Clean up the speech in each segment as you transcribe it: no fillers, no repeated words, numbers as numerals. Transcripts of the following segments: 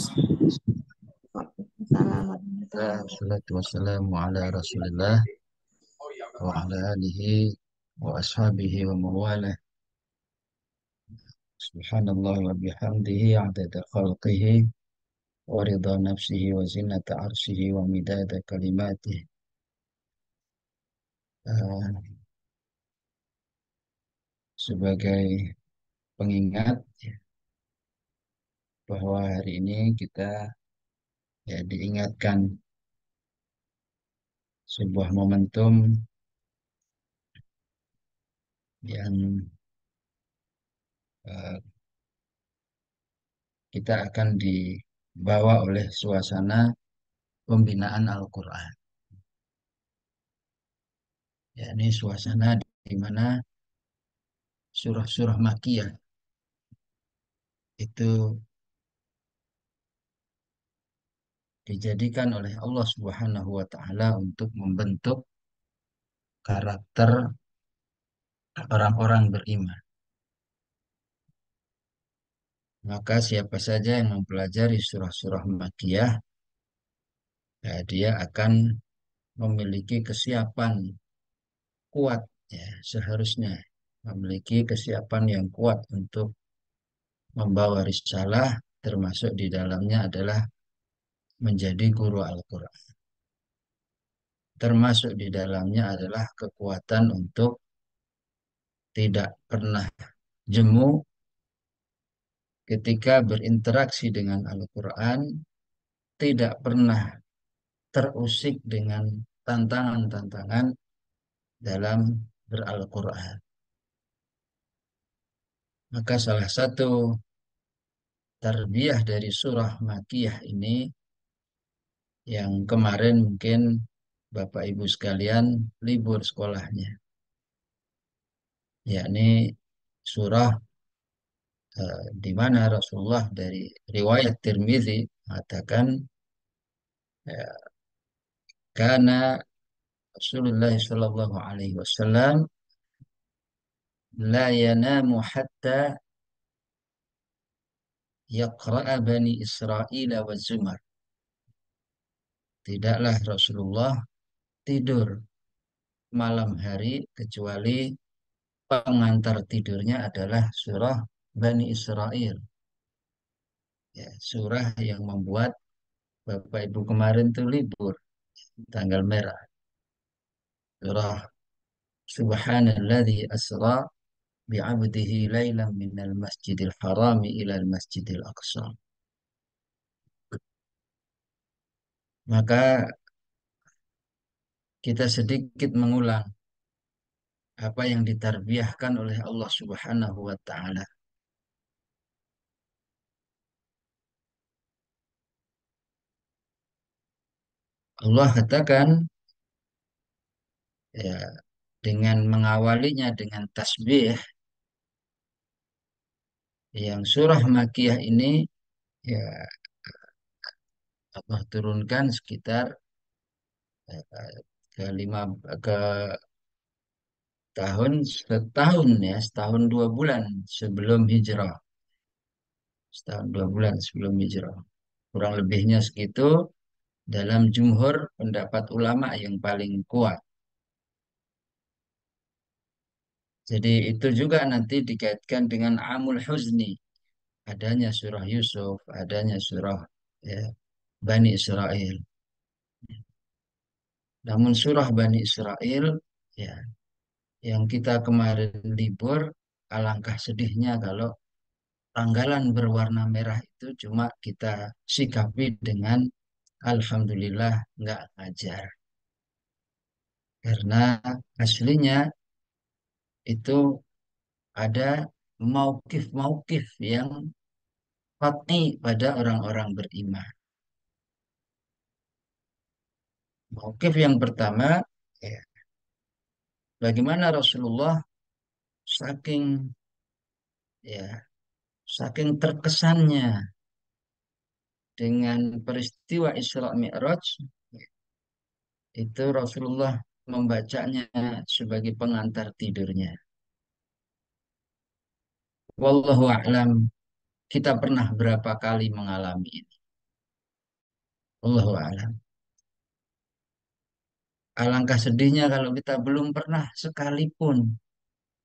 Alhamdulillah, wassalatu wassalamu ala Rasulillah wa ala alihi wa ashabihi wa mawalah. Subhanallah wa bihamdihi adada khalqihi wa ridha nafsihi wa zinata arshihi wa midada kalimatih. Sebagai pengingat ya, bahwa hari ini kita ya diingatkan sebuah momentum yang eh, kita akan dibawa oleh suasana pembinaan Al-Quran. Ya, ini suasana di mana surah-surah Makkiyah itu dijadikan oleh Allah Subhanahu wa taala untuk membentuk karakter orang-orang beriman. Maka siapa saja yang mempelajari surah-surah Makkiyah, ya, dia akan memiliki kesiapan kuat, ya, seharusnya memiliki kesiapan yang kuat untuk membawa risalah, termasuk di dalamnya adalah menjadi guru Al-Quran. Termasuk di dalamnya adalah kekuatan untuk tidak pernah jemu ketika berinteraksi dengan Al-Quran, tidak pernah terusik dengan tantangan-tantangan dalam beral-Quran. Maka salah satu tarbiyah dari surah Makkiyah ini yang kemarin mungkin Bapak Ibu sekalian libur sekolahnya, yakni surah di mana Rasulullah dari riwayat Tirmizi mengatakan ya, karena Rasulullah Shallallahu Alaihi Wasallam la yanamu hatta yaqra'a Bani Israel wa Zumar. Tidaklah Rasulullah tidur malam hari kecuali pengantar tidurnya adalah surah Bani Israel. Ya, surah yang membuat Bapak Ibu kemarin tuh libur tanggal merah. Surah Subhanalladzi asra bi'abdihi lailan minal masjidil harami ilal masjidil aqsa. Maka kita sedikit mengulang apa yang ditarbiyahkan oleh Allah Subhanahu wa taala. Allah katakan ya dengan mengawalinya dengan tasbih yang surah Makkiyah ini ya Allah turunkan sekitar eh, ke lima ke tahun setahun ya setahun 2 bulan sebelum hijrah, setahun 2 bulan sebelum hijrah, kurang lebihnya segitu dalam jumhur pendapat ulama yang paling kuat. Jadi itu juga nanti dikaitkan dengan Amul Huzni, adanya surah Yusuf, adanya surah ya, Bani Israel. Namun surah Bani Israel ya yang kita kemarin libur, alangkah sedihnya kalau tanggalan berwarna merah itu cuma kita sikapi dengan Alhamdulillah nggak ngajar. Karena aslinya itu ada maukif-maukif yang pasti pada orang-orang beriman. Maukif yang pertama, ya, bagaimana Rasulullah saking ya saking terkesannya dengan peristiwa Isra Mi'raj, itu Rasulullah membacanya sebagai pengantar tidurnya. Wallahu a'lam, kita pernah berapa kali mengalami ini. Allahu a'lam. Alangkah sedihnya kalau kita belum pernah sekalipun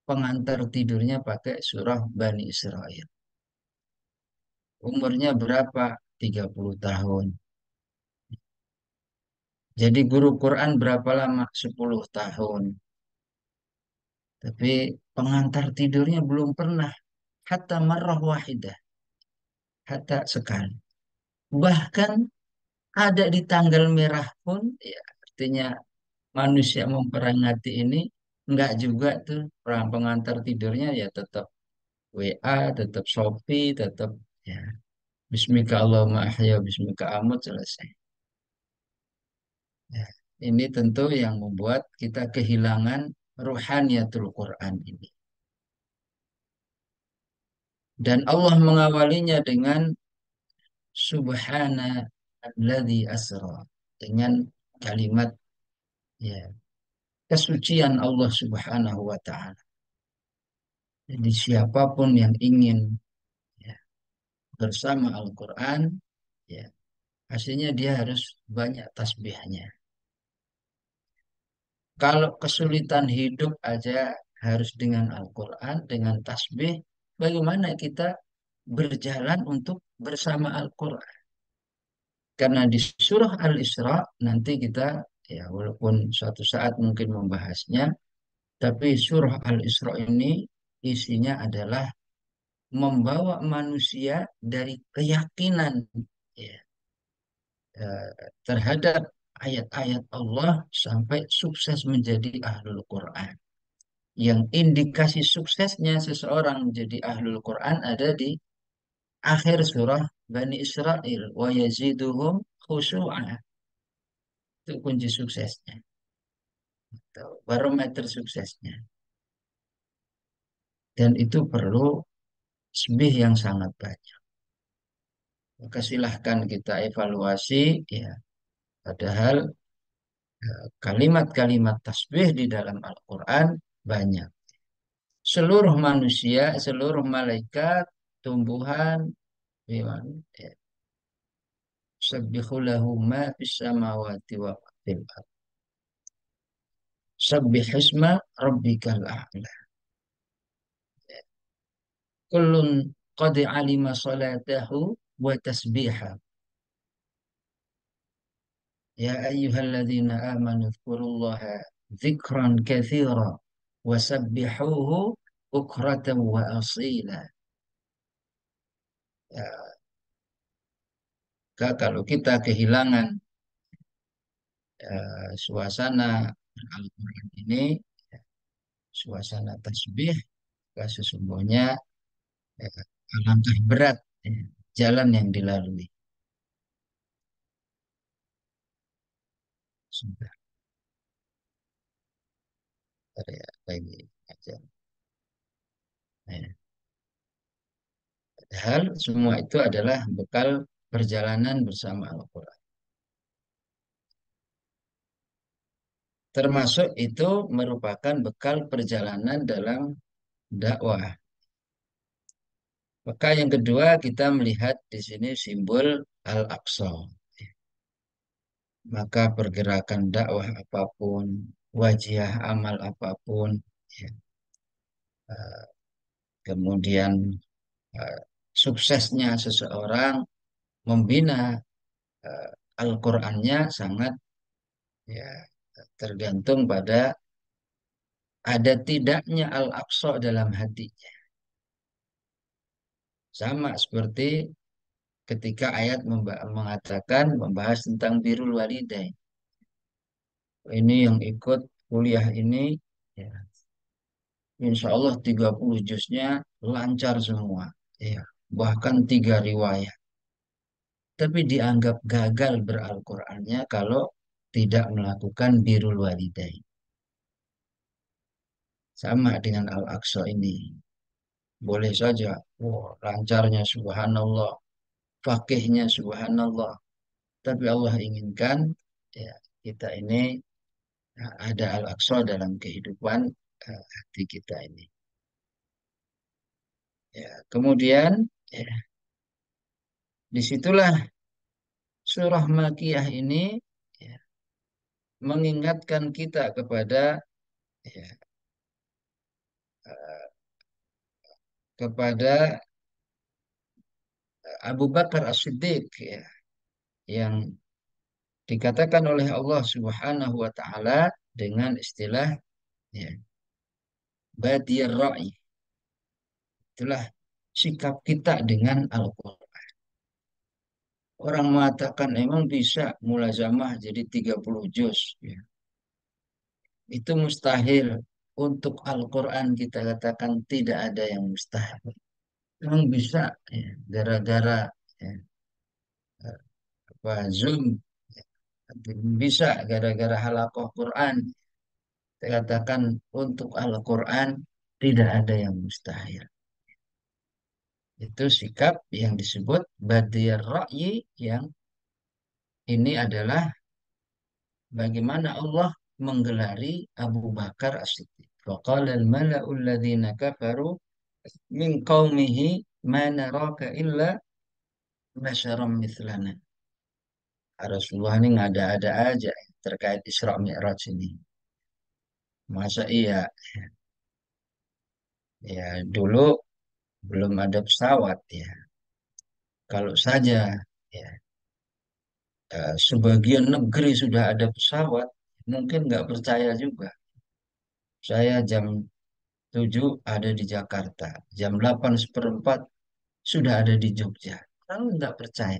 pengantar tidurnya pakai surah Bani Israel. Umurnya berapa? 30 tahun. Jadi guru Quran berapa lama? 10 tahun. Tapi pengantar tidurnya belum pernah. Hatta marrah wahidah. Hatta sekali. Bahkan ada di tanggal merah pun, ya artinya manusia memperingati ini, enggak juga tuh perang pengantar tidurnya ya tetap WA, tetap Shopee, tetap ya Bismika Allahumma ahya, Bismika amut selesai. Ya, ini tentu yang membuat kita kehilangan ruhaniyatul Quran ini. Dan Allah mengawalinya dengan Subhana alladzi asra, dengan kalimat ya kesucian Allah Subhanahu wa taala. Jadi siapapun yang ingin ya, bersama Al-Qur'an ya hasilnya dia harus banyak tasbihnya. Kalau kesulitan hidup aja harus dengan Al-Quran, dengan tasbih, bagaimana kita berjalan untuk bersama Al-Quran? Karena di surah Al-Isra nanti kita, ya walaupun suatu saat mungkin membahasnya, tapi surah Al-Isra ini isinya adalah membawa manusia dari keyakinan ya, terhadap ayat-ayat Allah sampai sukses menjadi ahlul Quran. Yang indikasi suksesnya seseorang menjadi ahlul Quran ada di akhir surah Bani Israel. Wa yaziduhum khusyu'a. Itu kunci suksesnya. Itu barometer suksesnya. Dan itu perlu tasbih yang sangat banyak. Maka silahkan kita evaluasi, ya. Padahal kalimat-kalimat tasbih di dalam Al-Quran banyak. Seluruh manusia, seluruh malaikat, tumbuhan, hewan, ya, Sabbihu lahu ma fis samawati wa ma fil ard. Sabbih isma rabbikal a'la. Kullun qad alima salatahu wa tasbiha. Ya ayyuhalladzina amanu dzkurullaha dzikran katsira wa sabbihuhu bukratan wa asila. Ya, kalau kita kehilangan suasana Al-Quran ini, suasana tasbih, sesungguhnya ya, alangkah berat ya, jalan yang dilalui. Sudah ya, lagi aja. Ya. Padahal semua itu adalah bekal perjalanan bersama Al-Quran. Termasuk itu merupakan bekal perjalanan dalam dakwah. Maka yang kedua kita melihat di sini simbol Al-Aqsa. Maka pergerakan dakwah apapun, wajah amal apapun, ya, eh, kemudian eh, suksesnya seseorang membina eh, Al-Qur'annya sangat ya tergantung pada ada tidaknya Al-Aqsa dalam hatinya. Sama seperti ketika ayat mengatakan membahas tentang birrul walidain. Ini yang ikut kuliah ini ya, insya Allah 30 juznya lancar semua. Ya, bahkan 3 riwayat. Tapi dianggap gagal beral-Qur'annya kalau tidak melakukan birrul walidain. Sama dengan Al-Aqsa ini. Boleh saja, wah, lancarnya subhanallah, fakihnya subhanallah. Tapi Allah inginkan ya, kita ini ada Al-Aqsa dalam kehidupan hati kita ini. Ya, kemudian ya, disitulah surah Makiyah ini ya, mengingatkan kita ya, kepada Abu Bakar As-Siddiq ya, yang dikatakan oleh Allah Subhanahu wa taala dengan istilah ya, badiyar ra'i. Itulah sikap kita dengan Al-Qur'an. Orang mengatakan emang bisa mulazamah jadi 30 juz ya. Itu mustahil. Untuk Al-Quran kita katakan tidak ada yang mustahil. Memang bisa ya, gara-gara ya, apa Zoom ya, bisa gara-gara halakoh Quran. Kita katakan untuk Al-Quran tidak ada yang mustahil. Itu sikap yang disebut Badiyar Ra'yi, yang ini adalah bagaimana Allah menggelari Abu Bakar As-Siddiq. Waqala al-mala'u alladhina kafaru min qaumihi ma naraka illa basyaram mithlana. Rasulullah ini ngada-ada aja terkait Isra Mi'raj ini. Masa iya, ya dulu belum ada pesawat ya. Kalau saja ya sebagian negeri sudah ada pesawat, mungkin nggak percaya juga. Saya jam 7 ada di Jakarta, jam 8:04 sudah ada di Jogja. Kalau nggak percaya.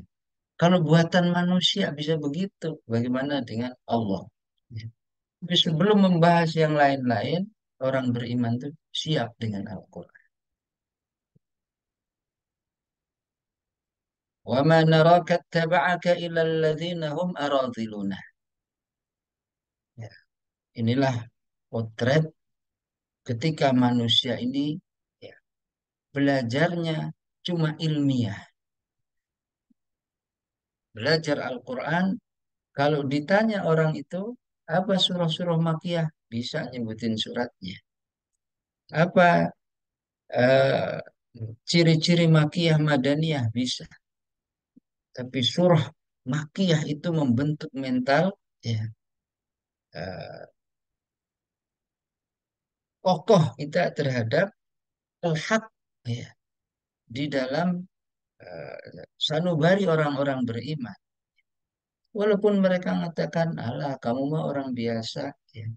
Kalau buatan manusia bisa begitu, bagaimana dengan Allah? Ya. Tapi sebelum membahas yang lain-lain, orang beriman itu siap dengan Al-Quran. وَمَا نَرَاكَ اتَّبَعَكَ إِلَّا الَّذِينَ هُمْ أَرَاذِلُونَ. Ya, inilah potret ketika manusia ini ya, belajarnya cuma ilmiah. Belajar Al-Quran, kalau ditanya orang itu, apa surah-surah makiyah? Bisa nyebutin suratnya. Apa eh, ciri-ciri makiyah madaniyah? Bisa. Tapi surah makiyah itu membentuk mental ya, eh, kokoh kita terhadap al-haq ya, di dalam sanubari orang-orang beriman. Walaupun mereka mengatakan, alah kamu mah orang biasa. Ya.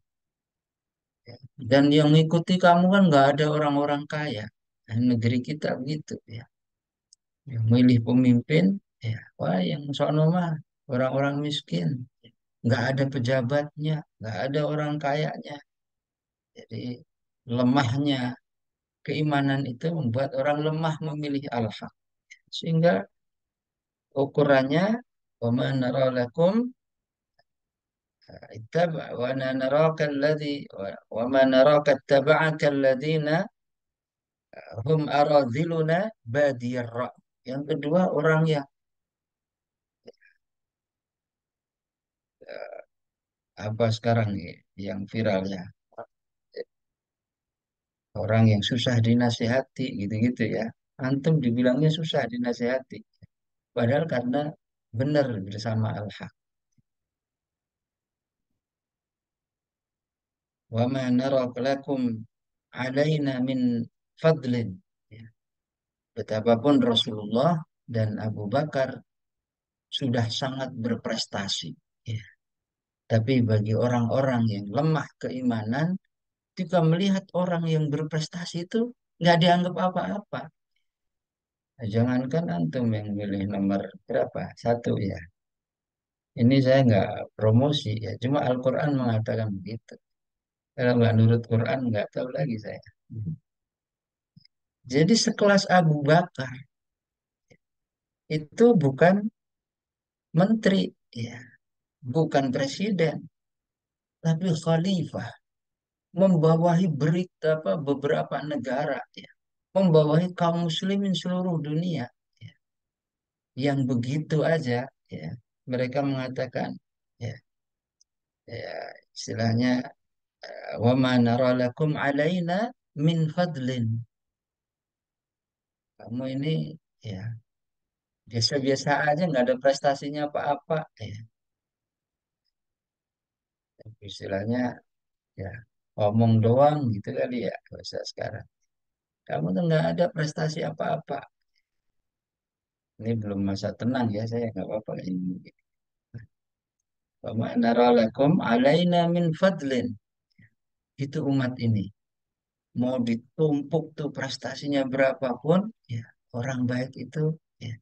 Dan yang mengikuti kamu kan nggak ada orang-orang kaya. Nah, negeri kita begitu ya. Yang milih pemimpin, ya, wah yang sono mah orang-orang miskin. Nggak ada pejabatnya, nggak ada orang kayanya. Jadi lemahnya keimanan itu membuat orang lemah memilih al-haq. Sehingga ukurannya وَمَا نَرَى لَكُمْ اتَّبَعَ وَمَا نَرَاكَ الَّذِي وَمَا نَرَاكَ اتَّبَعَكَ الَّذِينَ hum aradhiluna badiyar ra'. Yang kedua orang yang apa sekarang nih yang viral ya. Orang yang susah dinasihati gitu-gitu ya. Antum dibilangnya susah dinasihati. Padahal karena benar bersama al-haq. Wa ma nara lakum alaina min fadlin. Ya. Betapapun Rasulullah dan Abu Bakar sudah sangat berprestasi. Ya. Tapi bagi orang-orang yang lemah keimanan, ketika melihat orang yang berprestasi itu nggak dianggap apa-apa. Nah, jangankan antum yang milih nomor berapa? Satu ya. Ini saya nggak promosi ya. Cuma Al-Quran mengatakan begitu. Kalau nggak nurut Quran nggak tahu lagi saya. Jadi sekelas Abu Bakar itu bukan menteri, ya, bukan presiden, tapi khalifah, membawahi berita apa beberapa negara, ya, membawahi kaum muslimin seluruh dunia, ya. Yang begitu aja, ya, mereka mengatakan, ya, ya istilahnya, wa ma nara lakum alaina min fadlin. Kamu ini, ya, biasa-biasa aja, nggak ada prestasinya apa-apa. Istilahnya ya ngomong doang gitu kali ya bahasa sekarang. Kamu tuh nggak ada prestasi apa-apa. Ini belum masa tenang ya, saya nggak apa-apa ini. Wa ma nara lakum alaina min fadlin. Itu umat ini. Mau ditumpuk tuh prestasinya berapapun, ya orang baik itu, ya.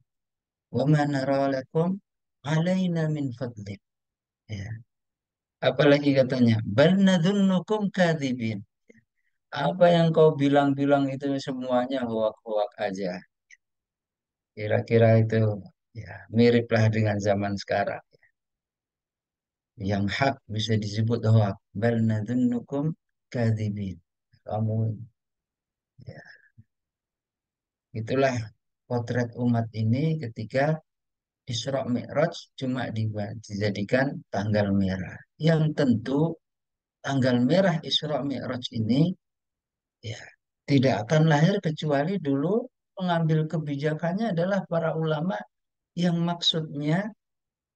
Wa ma nara lakum alaina min fadlin. Ya. Apalagi katanya, bal nadhunnukum kadzibin. Apa yang kau bilang-bilang itu semuanya hoak-hoak aja. Kira-kira itu ya miriplah dengan zaman sekarang. Yang hak bisa disebut hoak. Bal nadhunnukum kadzibin. Kamu ya, itulah potret umat ini ketika Isra Mi'raj cuma dijadikan tanggal merah. Yang tentu tanggal merah Isra Mi'raj ini ya tidak akan lahir kecuali dulu pengambil kebijakannya adalah para ulama yang maksudnya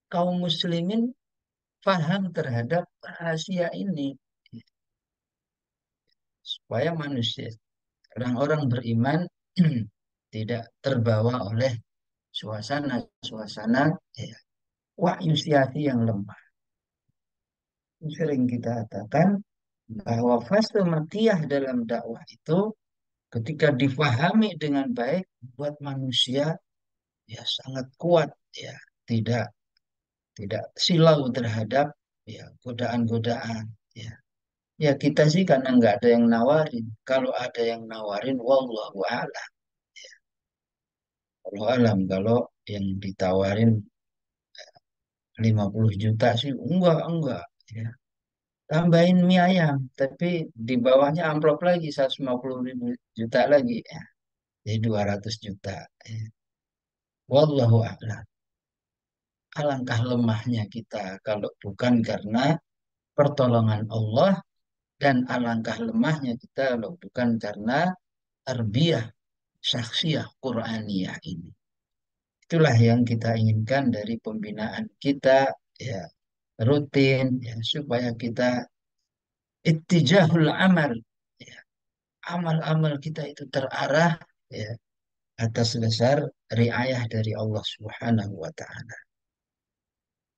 kaum muslimin paham terhadap rahasia ini supaya manusia orang-orang beriman tidak terbawa oleh suasana-suasana ya, wahyu syati yang lemah. Sering kita katakan bahwa fase makiyah dalam dakwah itu ketika difahami dengan baik buat manusia ya sangat kuat ya, tidak tidak silau terhadap ya godaan-godaan ya. Ya kita sih karena nggak ada yang nawarin. Kalau ada yang nawarin, wallahu a'lam. Wallahu alam kalau yang ditawarin 50 juta sih enggak ya. Tambahin mie ayam, tapi di bawahnya amplop lagi 150 ribu juta lagi ya. Jadi 200 juta. Ya. Wallahu a'lam. Alangkah lemahnya kita kalau bukan karena pertolongan Allah dan alangkah lemahnya kita kalau bukan karena tarbiyah syakhsiyah Qur'aniyah ini. Itulah yang kita inginkan dari pembinaan kita ya rutin ya supaya kita ittijahul amal ya, amal-amal kita itu terarah ya atas dasar riayah dari Allah Subhanahu wa taala.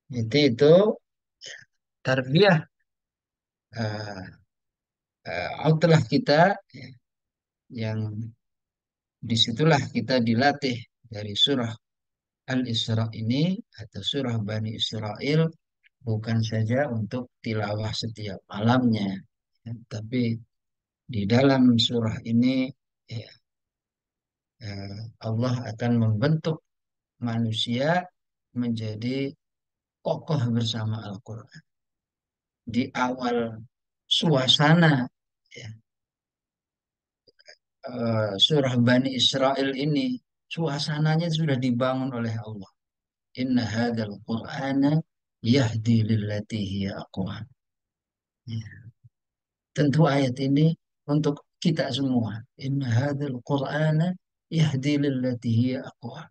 Itu tarbiyah uh, outlah kita ya, yang disitulah kita dilatih dari surah Al-Isra ini atau surah Bani Israel bukan saja untuk tilawah setiap malamnya, ya, tapi di dalam surah ini ya, Allah akan membentuk manusia menjadi kokoh bersama Al-Quran. Di awal suasana ya, surah Bani Israel ini, suasananya sudah dibangun oleh Allah. Inna hadzal Qur'ana yahdi lillati hiya aqwam. Ya. Tentu ayat ini untuk kita semua. Inna hadzal Qur'ana yahdi lillati hiya aqwam.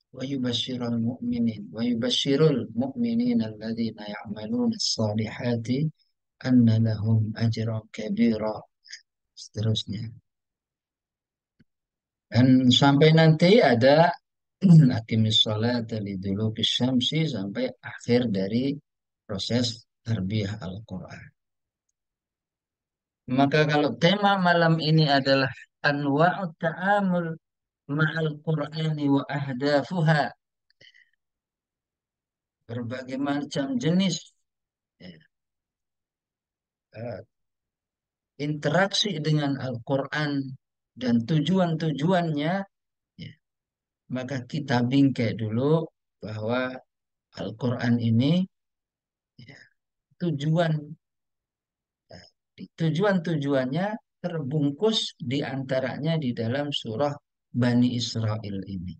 ويبشر المؤمنين ويبشر المؤمنين الذين يعملون الصالحات أن لهم أجرا كبيرا seterusnya. Dan sampai nanti ada Aqimis sholat liduluki syamsi sampai akhir dari proses tarbiyah Al-Quran. Maka kalau tema malam ini adalah anwa'ut ta'amul ma'al Qur'ani wa ahdafuha, berbagai macam jenis ya, eh, interaksi dengan Al-Quran dan tujuan-tujuannya, ya, maka kita bingkai dulu bahwa Al-Quran ini ya, tujuan tujuan-tujuannya terbungkus di antaranya di dalam surah Bani Israel ini.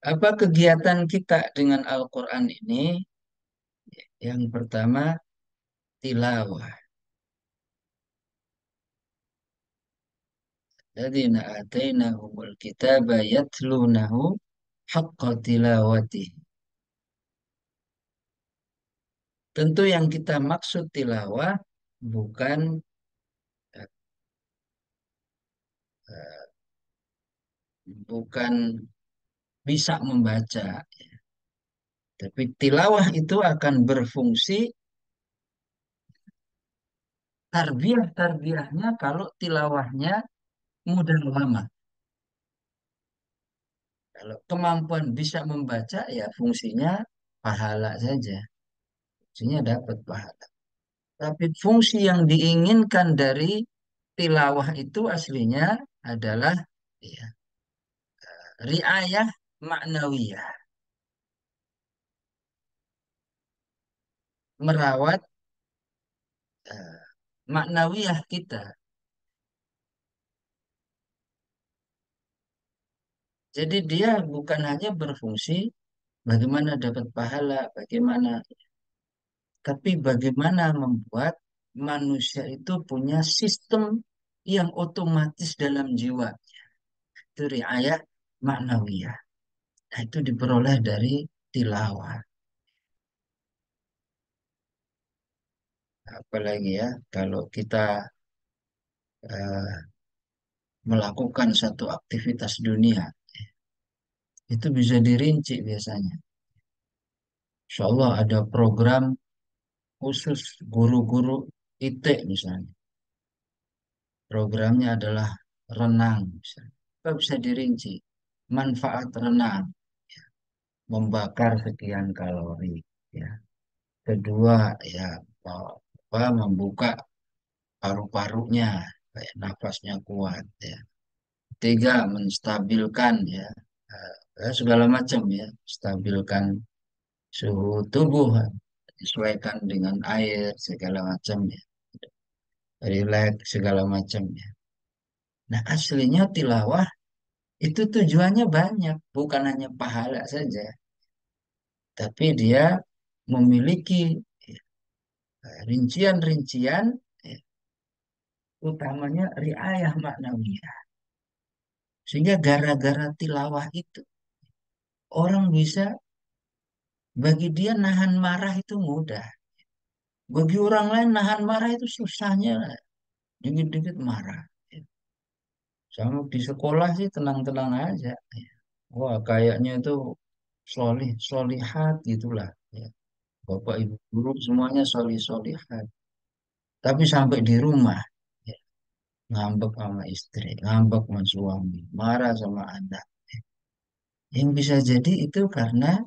Apa kegiatan kita dengan Al-Quran ini? Yang pertama, tilawah. Ladzina atainahumul kitaba yatlunahu haqqa tilawatih. Tentu yang kita maksud tilawah bukan eh, bukan bisa membaca, tapi tilawah itu akan berfungsi tarbiyahnya kalau tilawahnya mudah lama. Kalau kemampuan bisa membaca ya fungsinya pahala saja, fungsinya dapat pahala. Tapi fungsi yang diinginkan dari tilawah itu aslinya adalah ya, riayah maknawiyah, merawat eh, maknawiyah kita. Jadi dia bukan hanya berfungsi bagaimana dapat pahala, bagaimana, tapi bagaimana membuat manusia itu punya sistem yang otomatis dalam jiwa. Itu riayah maknawiyah. Nah, itu diperoleh dari tilawah. Apalagi ya, kalau kita eh, melakukan satu aktivitas dunia, itu bisa dirinci biasanya. Insya Allah ada program khusus guru-guru IT misalnya. Programnya adalah renang misalnya. Kita bisa dirinci. Manfaat renang, membakar sekian kalori. Ya. Kedua, ya membuka paru-parunya, kayak nafasnya kuat. Ya. Tiga, menstabilkan segala macam ya, stabilkan suhu tubuh, disesuaikan dengan air segala macam ya, rileks segala macam ya. Nah aslinya tilawah itu tujuannya banyak, bukan hanya pahala saja, tapi dia memiliki rincian-rincian, ya, utamanya riayah maknawiyah. Sehingga gara-gara tilawah itu orang bisa, bagi dia nahan marah itu mudah. Bagi orang lain nahan marah itu susahnya, dikit-dikit marah. Sama di sekolah sih tenang-tenang aja. Wah, kayaknya itu solih, solihat gitulah. Ya. Bapak ibu guru semuanya solih, solihat. Tapi sampai di rumah, ya, ngambek sama istri, ngambek sama suami, marah sama anak. Yang bisa jadi itu karena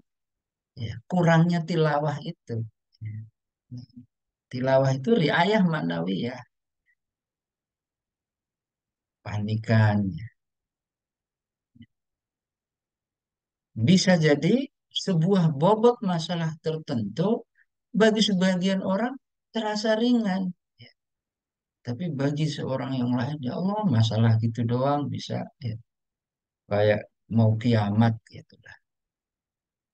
ya, kurangnya tilawah itu. Ya. Tilawah itu riayah maknawi ya, panikan. Bisa jadi sebuah bobot masalah tertentu bagi sebagian orang terasa ringan. Ya. Tapi bagi seorang yang lain, ya Allah, masalah gitu doang bisa ya, kayak mau kiamat gitu lah.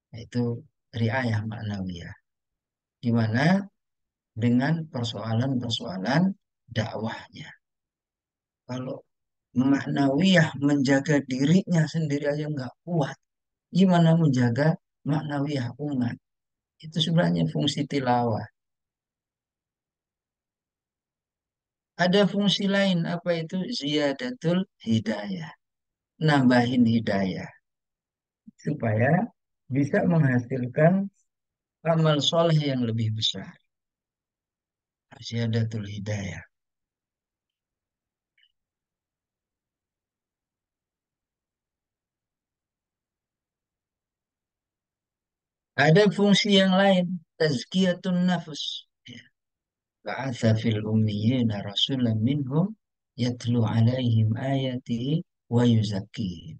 Nah, itu riayah maknawiyah. Di mana dengan persoalan-persoalan dakwahnya. Kalau maknawiyah menjaga dirinya sendiri aja nggak kuat, gimana menjaga maknawiyah umat? Itu sebenarnya fungsi tilawah. Ada fungsi lain, apa itu? Ziyadatul hidayah. Nambahin hidayah. Supaya bisa menghasilkan amal soleh yang lebih besar. Ziyadatul hidayah. Ada fungsi yang lain. Tazkiyatun nafs. Ya. Ba'atha fil ummiyina rasulan minhum yatlu alaihim ayatihi wa yuzakkihim.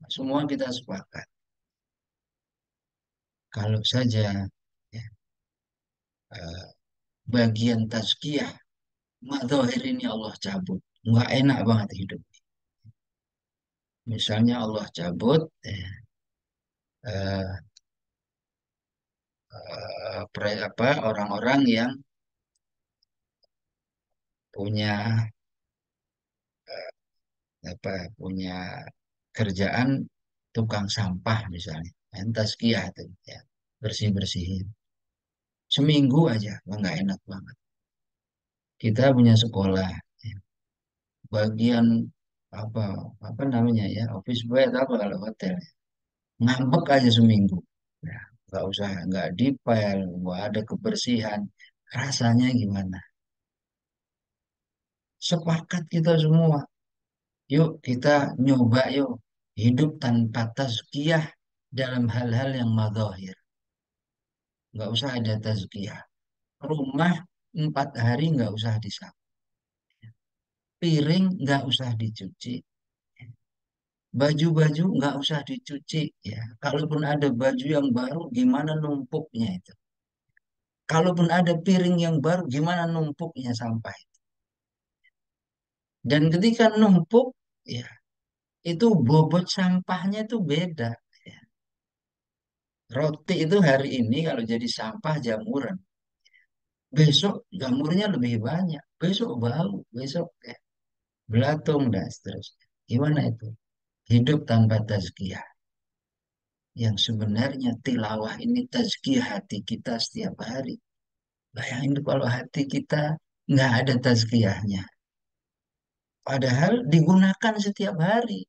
Semua kita sepakat. Kalau saja ya, eh, bagian tazkiyah, madzahir ini Allah cabut. Nggak enak banget hidup. Misalnya Allah cabut eh, orang-orang yang punya apa punya kerjaan tukang sampah misalnya, kan tazkiyah tuh ya, bersih bersihin seminggu aja, wah, nggak enak banget. Kita punya sekolah, ya, bagian apa apa namanya ya, office boy atau apa kalau hotel, ngambek aja seminggu. Nah, nggak usah, nggak dipel, nggak ada kebersihan, rasanya gimana? Sepakat kita semua, yuk kita nyoba yuk hidup tanpa tazkiyah dalam hal-hal yang madzahir. Nggak usah ada tazkiyah. Rumah 4 hari nggak usah disapu. Piring nggak usah dicuci. Baju-baju nggak usah dicuci. Ya, kalaupun ada baju yang baru, gimana numpuknya itu? Kalaupun ada piring yang baru, gimana numpuknya sampah? Dan ketika numpuk, ya itu bobot sampahnya itu beda. Ya. Roti itu hari ini kalau jadi sampah jamuran, besok jamurnya lebih banyak, besok bau, besok ya, belatung dan seterusnya. Gimana itu? Hidup tanpa tazkiyah. Yang sebenarnya tilawah ini tazkiyah hati kita setiap hari. Bayangin kalau hati kita nggak ada tazkiyahnya. Padahal digunakan setiap hari.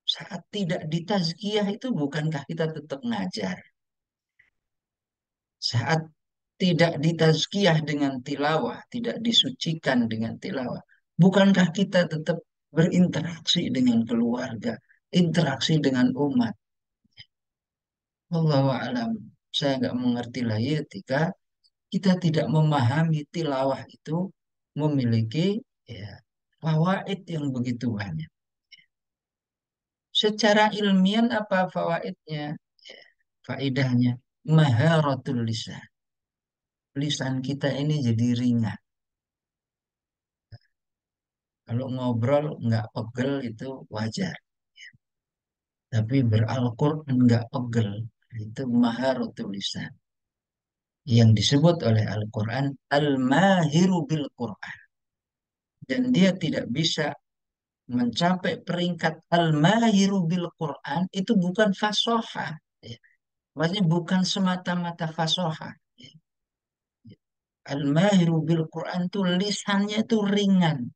Saat tidak ditazkiyah itu bukankah kita tetap ngajar? Saat tidak ditazkiyah dengan tilawah, tidak disucikan dengan tilawah, bukankah kita tetap berinteraksi dengan keluarga, interaksi dengan umat? Wallahu alam. Saya nggak mengerti lagi ketika kita tidak memahami tilawah itu memiliki ya fawaid yang begitu banyak. Secara ilmiah apa fawaidnya? Faidahnya maharatul lisan. Lisan kita ini jadi ringan. Kalau ngobrol nggak pegel itu wajar. Tapi beralquran nggak pegel. Itu maharatul lisan. Yang disebut oleh Al-Quran Al-Mahiru bil Quran. Dan dia tidak bisa mencapai peringkat Al-Mahiru bil Quran itu bukan fasoha. Ya. Maksudnya bukan semata-mata fasoha. Ya. Al-Mahiru bil Quran itu lisannya itu ringan.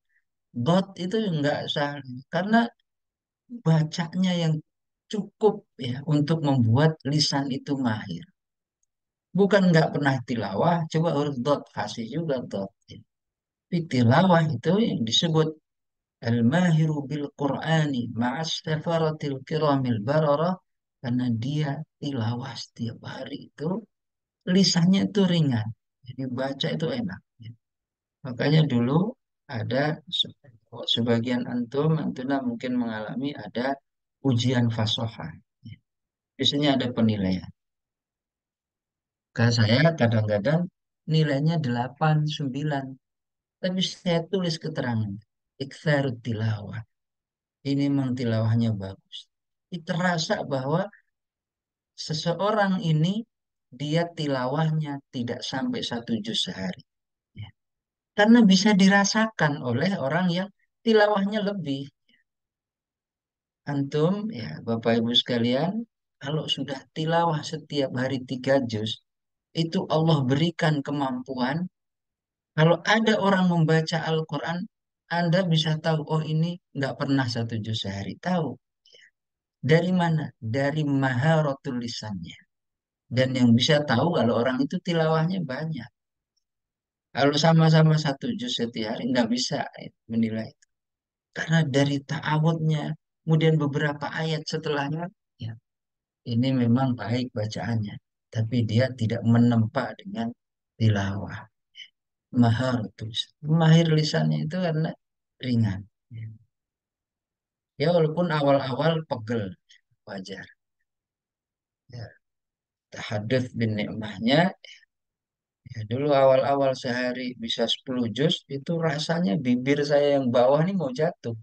Dot itu enggak sah karena bacanya yang cukup ya untuk membuat lisan itu mahir. Bukan nggak pernah tilawah, coba huruf dot fasih juga dot. Ya. Tapi tilawah itu yang disebut al-mahiru bil Qur'ani ma'as safaratil kiramil bararah karena dia tilawah setiap hari itu lisannya itu ringan. Jadi baca itu enak. Ya. Makanya dulu ada sebagian antum, antuna mungkin mengalami ada ujian fasohah. Biasanya ada penilaian. Kalau saya kadang-kadang nilainya 8 9, tapi saya tulis keterangan. Iktsarut tilawah. Ini memang tilawahnya bagus. Itu terasa bahwa seseorang ini dia tilawahnya tidak sampai 1 juz sehari. Ya. Karena bisa dirasakan oleh orang yang tilawahnya lebih. Antum, ya Bapak Ibu sekalian, kalau sudah tilawah setiap hari 3 juz, itu Allah berikan kemampuan. Kalau ada orang membaca Al-Quran, Anda bisa tahu, oh ini nggak pernah 1 juz sehari. Tahu. Dari mana? Dari maharotul lisannya. Dan yang bisa tahu kalau orang itu tilawahnya banyak. Kalau sama-sama 1 juz setiap hari, nggak bisa menilai. Karena dari ta'awudnya, kemudian beberapa ayat setelahnya, ya, ini memang baik bacaannya, tapi dia tidak menempa dengan tilawah. Mahar tulis. Mahir lisannya itu karena ringan. Ya walaupun awal-awal pegel, wajar. Ya, tahadduts bin nikmahnya, ya dulu awal-awal sehari bisa 10 juz, itu rasanya bibir saya yang bawah nih mau jatuh.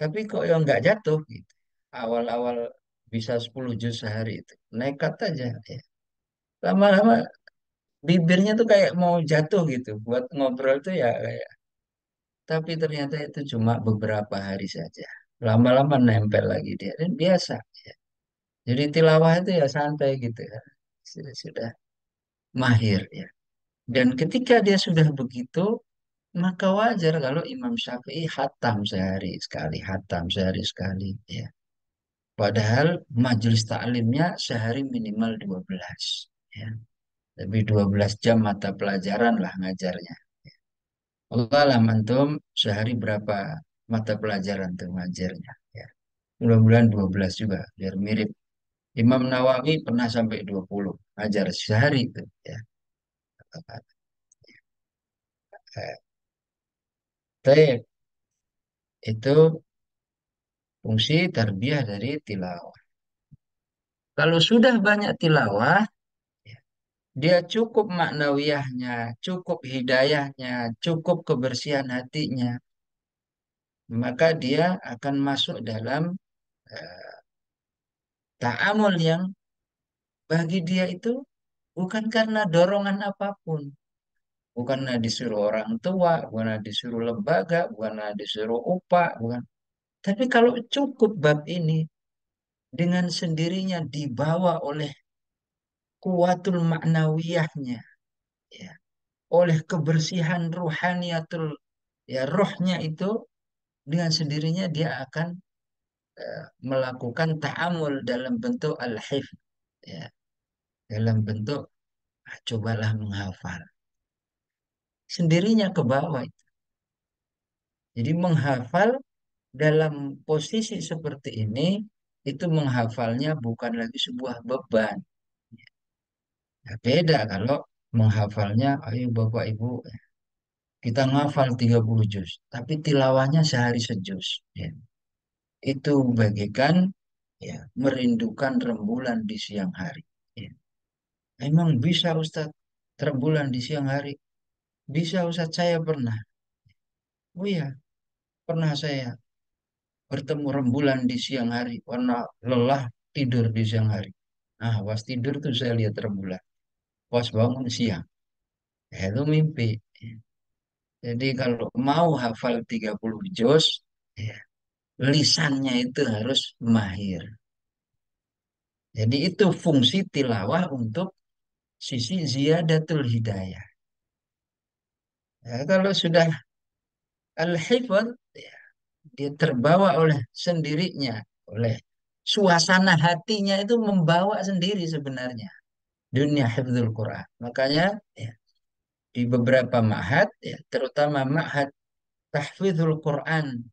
Tapi kok yang nggak jatuh gitu. Awal-awal bisa 10 juz sehari itu. Nekat aja. Ya. Lama-lama bibirnya tuh kayak mau jatuh gitu buat ngobrol tuh ya kayak, tapi ternyata itu cuma beberapa hari saja. Lama-lama nempel lagi dia dan biasa. Ya. Jadi tilawah itu ya santai gitu ya. Sudah mahir ya. Dan ketika dia sudah begitu, maka wajar kalau Imam Syafi'i hatam sehari sekali ya. Padahal majelis taklimnya sehari minimal 12 ya. Lebih 12 jam mata pelajaran lah ngajarnya. Allah alam antum sehari berapa mata pelajaran tuh ngajarnya ya. Mudah-mudahan 12 juga biar mirip. Imam Nawawi pernah sampai 20 ngajar sehari itu ya. Eh, Baik, itu fungsi tarbiyah dari tilawah. Kalau sudah banyak tilawah, ya, dia cukup maknawiyahnya, cukup hidayahnya, cukup kebersihan hatinya, maka dia akan masuk dalam eh, ta'amul yang bagi dia itu bukan karena dorongan apapun, bukan karena disuruh orang tua, bukan karena disuruh lembaga, bukan karena disuruh upah, bukan. Tapi kalau cukup bab ini dengan sendirinya dibawa oleh kuatul maknawiyahnya, ya, oleh kebersihan ruhaniatul, ya rohnya itu dengan sendirinya dia akan melakukan ta'amul dalam bentuk al-hifz, ya, dalam bentuk cobalah menghafal. Sendirinya ke bawah. Jadi menghafal dalam posisi seperti ini itu menghafalnya bukan lagi sebuah beban. Ya, beda kalau menghafalnya, ayo Bapak Ibu, kita ngafal 30 juz, tapi tilawahnya sehari sejuz. Ya. Itu bagaikan ya, merindukan rembulan di siang hari. Ya. Emang bisa Ustadz rembulan di siang hari? Bisa Ustadz, saya pernah. Oh iya, pernah saya bertemu rembulan di siang hari karena lelah tidur di siang hari. Nah, pas tidur tuh saya lihat rembulan. Pas bangun siang, ya itu mimpi. Jadi kalau mau hafal 30 juz, ya, lisannya itu harus mahir. Jadi itu fungsi tilawah untuk sisi ziyadatul hidayah. Ya, kalau sudah al-hifadz, ya, dia terbawa oleh sendirinya, oleh suasana hatinya itu membawa sendiri sebenarnya dunia hifdzul Quran. Makanya ya, di beberapa ma'had, ya, terutama ma'had tahfidzul Quran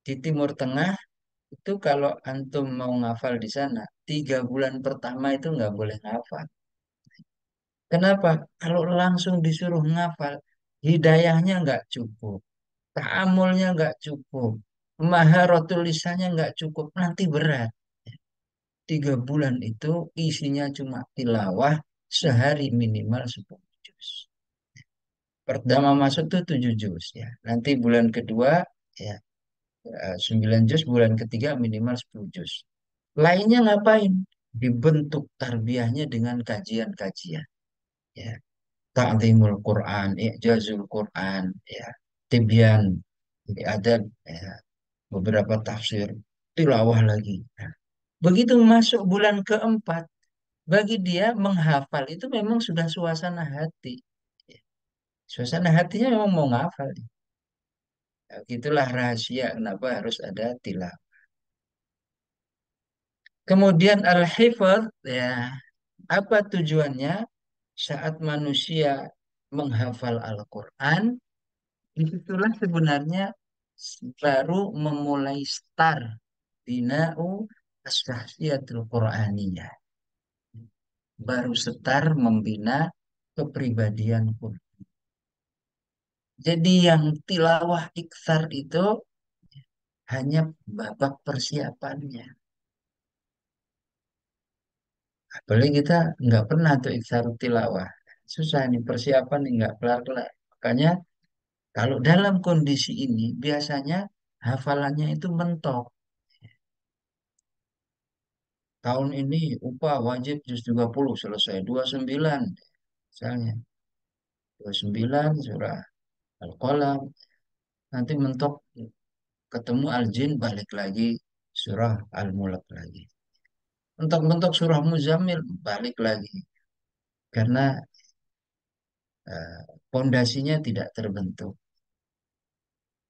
di Timur Tengah, itu kalau antum mau ngafal di sana, 3 bulan pertama itu nggak boleh ngafal. Kenapa? Kalau langsung disuruh ngafal, hidayahnya nggak cukup, ta'amulnya nggak cukup, maharotul lisannya nggak cukup, nanti berat. 3 bulan itu isinya cuma tilawah sehari minimal 10 juz. Pertama masuk tuh 7 juz ya. Nanti bulan kedua ya 9 juz, bulan ketiga minimal 10 juz. Lainnya ngapain? Dibentuk tarbiyahnya dengan kajian-kajian. Ya. Ta'zimul Quran, I'jazul Quran, ya. Tibyan, jadi ada ya, beberapa tafsir, tilawah lagi. Nah, begitu masuk bulan keempat, bagi dia menghafal itu memang sudah suasana hati. Ya. Suasana hatinya memang mau ngafal. Ya, itulah rahasia kenapa harus ada tilawah. Kemudian al-hifadz, ya, apa tujuannya? Saat manusia menghafal Al-Quran, disitulah sebenarnya baru memulai start bina'u as-sahsiyatul Quraniyah. Baru start membina kepribadian Quran. Jadi yang tilawah iksar itu hanya babak persiapannya. Apalagi kita nggak pernah tuh iksar tilawah. Susah nih persiapan nih nggak kelar-kelar. Makanya kalau dalam kondisi ini biasanya hafalannya itu mentok. Tahun ini upah wajib juz 30 selesai 29. Misalnya 29 surah Al-Qalam, nanti mentok ketemu Al-Jin balik lagi surah Al-Mulk lagi. Mentok-mentok surah Muzammil balik lagi. Karena pondasinya tidak terbentuk.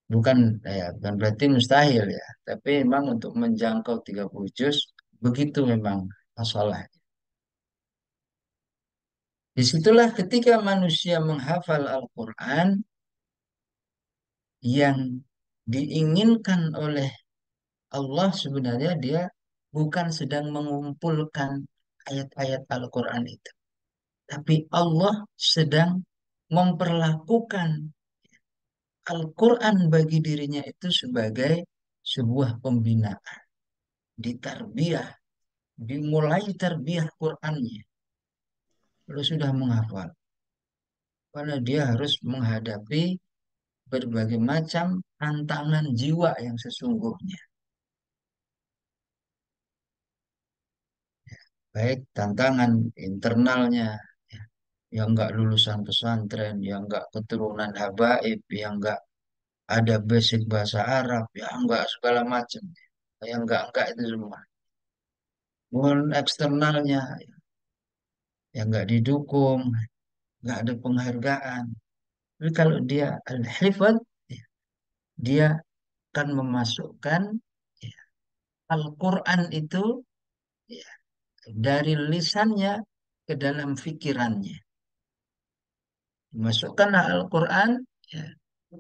Bukan bukan berarti mustahil ya, tapi memang untuk menjangkau 30 juz begitu memang masalah. Disitulah ketika manusia menghafal Al-Quran yang diinginkan oleh Allah sebenarnya dia bukan sedang mengumpulkan ayat-ayat Al-Quran itu. Tapi Allah sedang memperlakukan Al-Quran bagi dirinya itu sebagai sebuah pembinaan. Ditarbiyah, dimulai tarbiyah Qurannya. Kalau sudah menghafal, karena dia harus menghadapi berbagai macam tantangan jiwa yang sesungguhnya. Baik tantangan internalnya, ya, yang enggak lulusan pesantren, yang enggak keturunan habaib, yang enggak ada basic bahasa Arab, yang enggak segala macam. Yang enggak itu semua. Bukan eksternalnya, yang enggak didukung, enggak ada penghargaan. Tapi kalau dia al-hifadz, ya, dia akan memasukkan ya, Al-Quran itu ya, dari lisannya ke dalam pikirannya. Masukkanlah Al-Quran ya,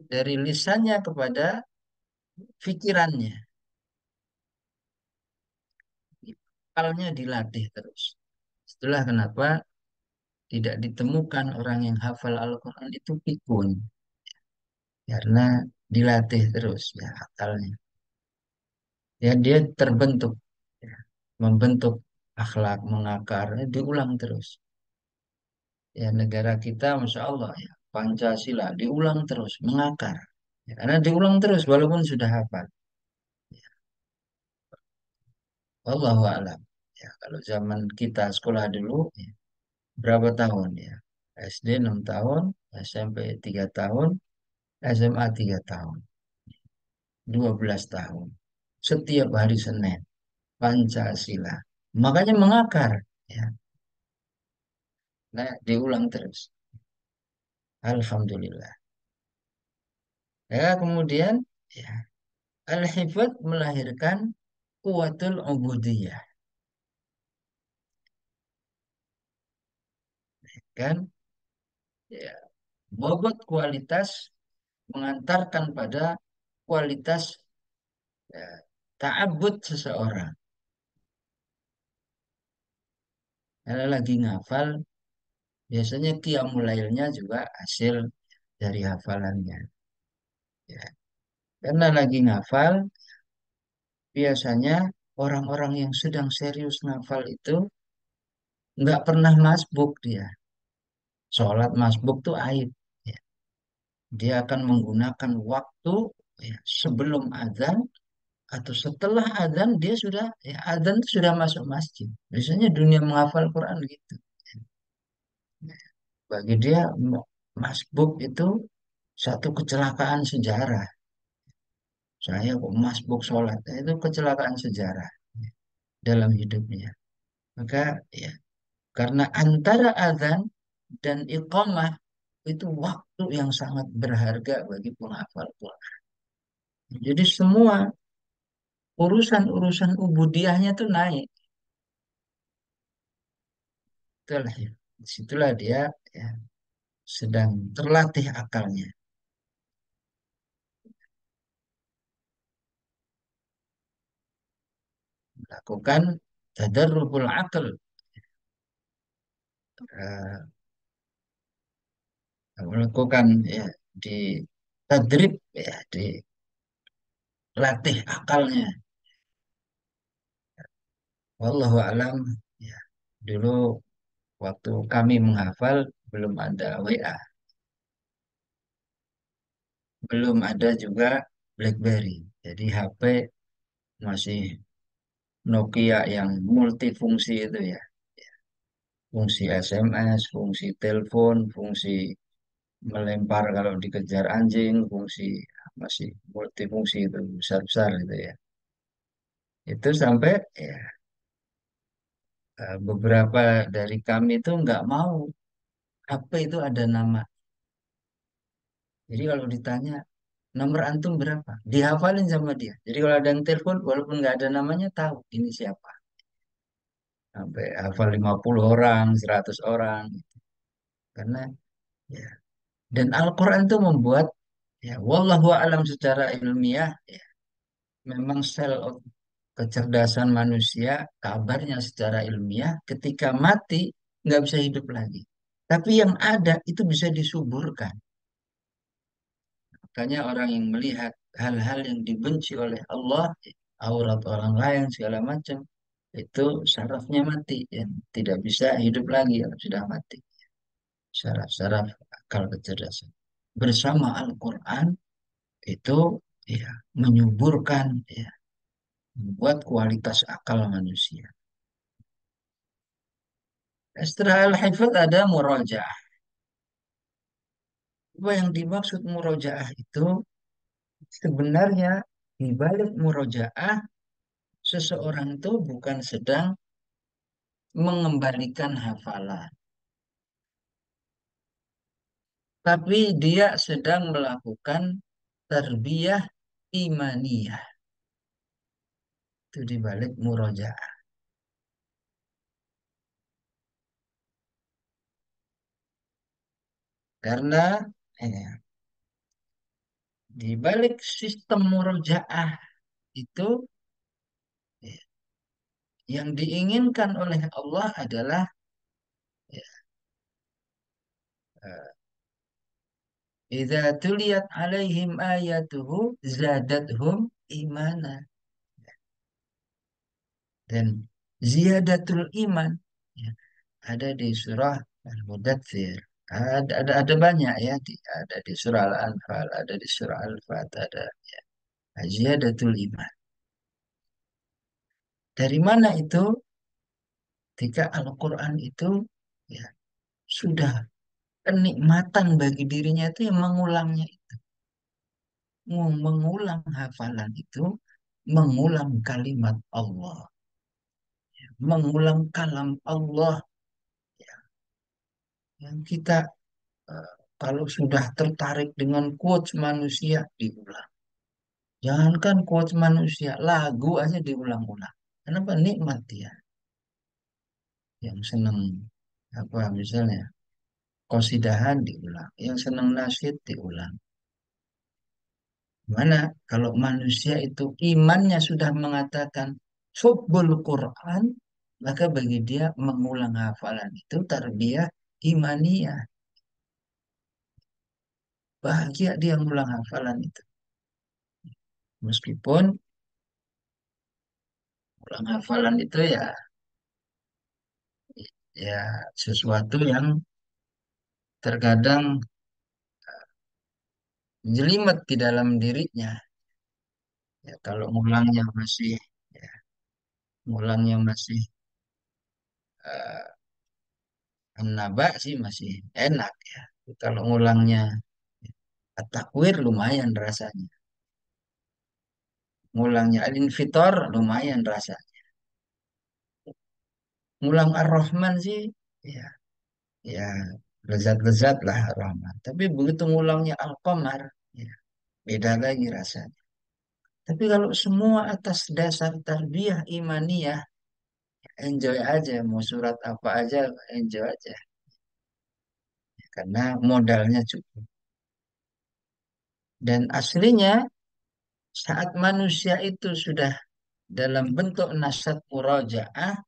dari lisannya kepada pikirannya. Akalnya dilatih terus. Itulah kenapa tidak ditemukan orang yang hafal Al-Quran itu pikun. Karena dilatih terus ya akalnya. Ya dia terbentuk. Ya, membentuk akhlak, mengakar, diulang terus. Ya negara kita, Masya Allah ya, Pancasila diulang terus, mengakar. Ya, karena diulang terus walaupun sudah hafal. Wallahu a'lam. Ya, kalau zaman kita sekolah dulu, ya, berapa tahun ya? SD 6 tahun, SMP 3 tahun, SMA 3 tahun, 12 tahun. Setiap hari Senin, Pancasila. Makanya mengakar. Ya, nah, diulang terus. Alhamdulillah. Ya, kemudian ya, Al-Hifadz melahirkan kuatul ubudiyah. Kan? Ya, bobot kualitas mengantarkan pada kualitas ya, ta'abbud seseorang. Kalau lagi ngafal, biasanya qiyamul juga hasil dari hafalannya. Ya. Karena lagi ngafal, biasanya orang-orang yang sedang serius ngafal itu nggak pernah masbuk dia. Sholat masbuk tuh aib. Ya. Dia akan menggunakan waktu ya, sebelum azan atau setelah azan dia sudah ya azan itu sudah masuk masjid. Biasanya dunia menghafal Quran gitu. Bagi dia masbuk itu satu kecelakaan sejarah. Saya kok masbuk sholat, nah, itu kecelakaan sejarah dalam hidupnya. Maka ya karena antara azan dan iqamah itu waktu yang sangat berharga bagi penghafal Quran. Jadi semua urusan-urusan ubudiahnya tuh naik. Itulah ya. Disitulah dia ya, sedang terlatih akalnya. Melakukan tadarrubul akal. eh, Melakukan ya di tadrib ya dilatih akalnya. Wallahu alam ya. Dulu waktu kami menghafal belum ada WA, belum ada juga BlackBerry. Jadi HP masih Nokia yang multifungsi itu ya. fungsi SMS, fungsi telepon, fungsi melempar kalau dikejar anjing, fungsi masih multifungsi itu besar-besar gitu ya. Itu sampai ya beberapa dari kami itu nggak mau HP itu ada nama. Jadi kalau ditanya nomor antum berapa, dihafalin sama dia. Jadi kalau ada yang telepon, walaupun nggak ada namanya, tahu ini siapa. Sampai hafal 50 orang, 100 orang. Karena ya. Dan Al-Quran itu membuat, ya, wallahu alam secara ilmiah, ya, memang sel kecerdasan manusia, kabarnya secara ilmiah, ketika mati, nggak bisa hidup lagi. Tapi yang ada itu bisa disuburkan. Makanya orang yang melihat hal-hal yang dibenci oleh Allah, aurat orang lain, segala macam, itu sarafnya mati, ya, tidak bisa hidup lagi kalau sudah mati. Saraf-saraf akal kecerdasan. Bersama Al-Quran itu ya menyuburkan, ya, membuat kualitas akal manusia. Setelah al-hifdz ada murojaah. Apa yang dimaksud murojaah itu sebenarnya di balik murojaah seseorang itu bukan sedang mengembalikan hafalan, tapi dia sedang melakukan tarbiyah imaniyah. Itu di balik murojaah. Karena di balik sistem murojaah itu, eh, yang diinginkan oleh Allah adalah, ya, idza tuliyat alaihim ayatuhu zadatuhum imana. Dan ziyadatul iman, ya, ada di surah Al-Mudaththir. Ada banyak ya, ada di surah Al-Anfal, ada di surah Al-Fat, ada ya. Ziyadatul iman. Dari mana itu? Ketika Al-Quran itu, ya, sudah kenikmatan bagi dirinya itu yang mengulangnya. Mengulang hafalan itu, mengulang kalimat Allah, mengulang kalam Allah, yang kita eh, kalau sudah tertarik dengan quotes manusia diulang. Jangankan quotes manusia, lagu aja diulang-ulang. Kenapa? Nikmat dia yang senang apa misalnya qasidahan diulang, yang senang nasyid diulang. Mana kalau manusia itu imannya sudah mengatakan hubbul Quran, maka bagi dia mengulang hafalan itu tarbiyah imaniyah. Bahagia dia mengulang hafalan itu. Meskipun ulang hafalan itu ya ya sesuatu yang terkadang jelimet di dalam dirinya. Ya, kalau ngulangnya masih ya, ngulangnya masih eh, naba sih masih enak ya. Kalau ngulangnya takwir lumayan rasanya. Ngulangnya al-infitor lumayan rasanya. Ngulang ar-Rahman sih ya ya lezat-lezat lah ar-Rahman. Tapi begitu ngulangnya al-Qamar, ya, beda lagi rasanya. Tapi kalau semua atas dasar tarbiyah imaniyah, enjoy aja. Mau surat apa aja, enjoy aja. Karena modalnya cukup. Dan aslinya saat manusia itu sudah dalam bentuk nasab murojaah,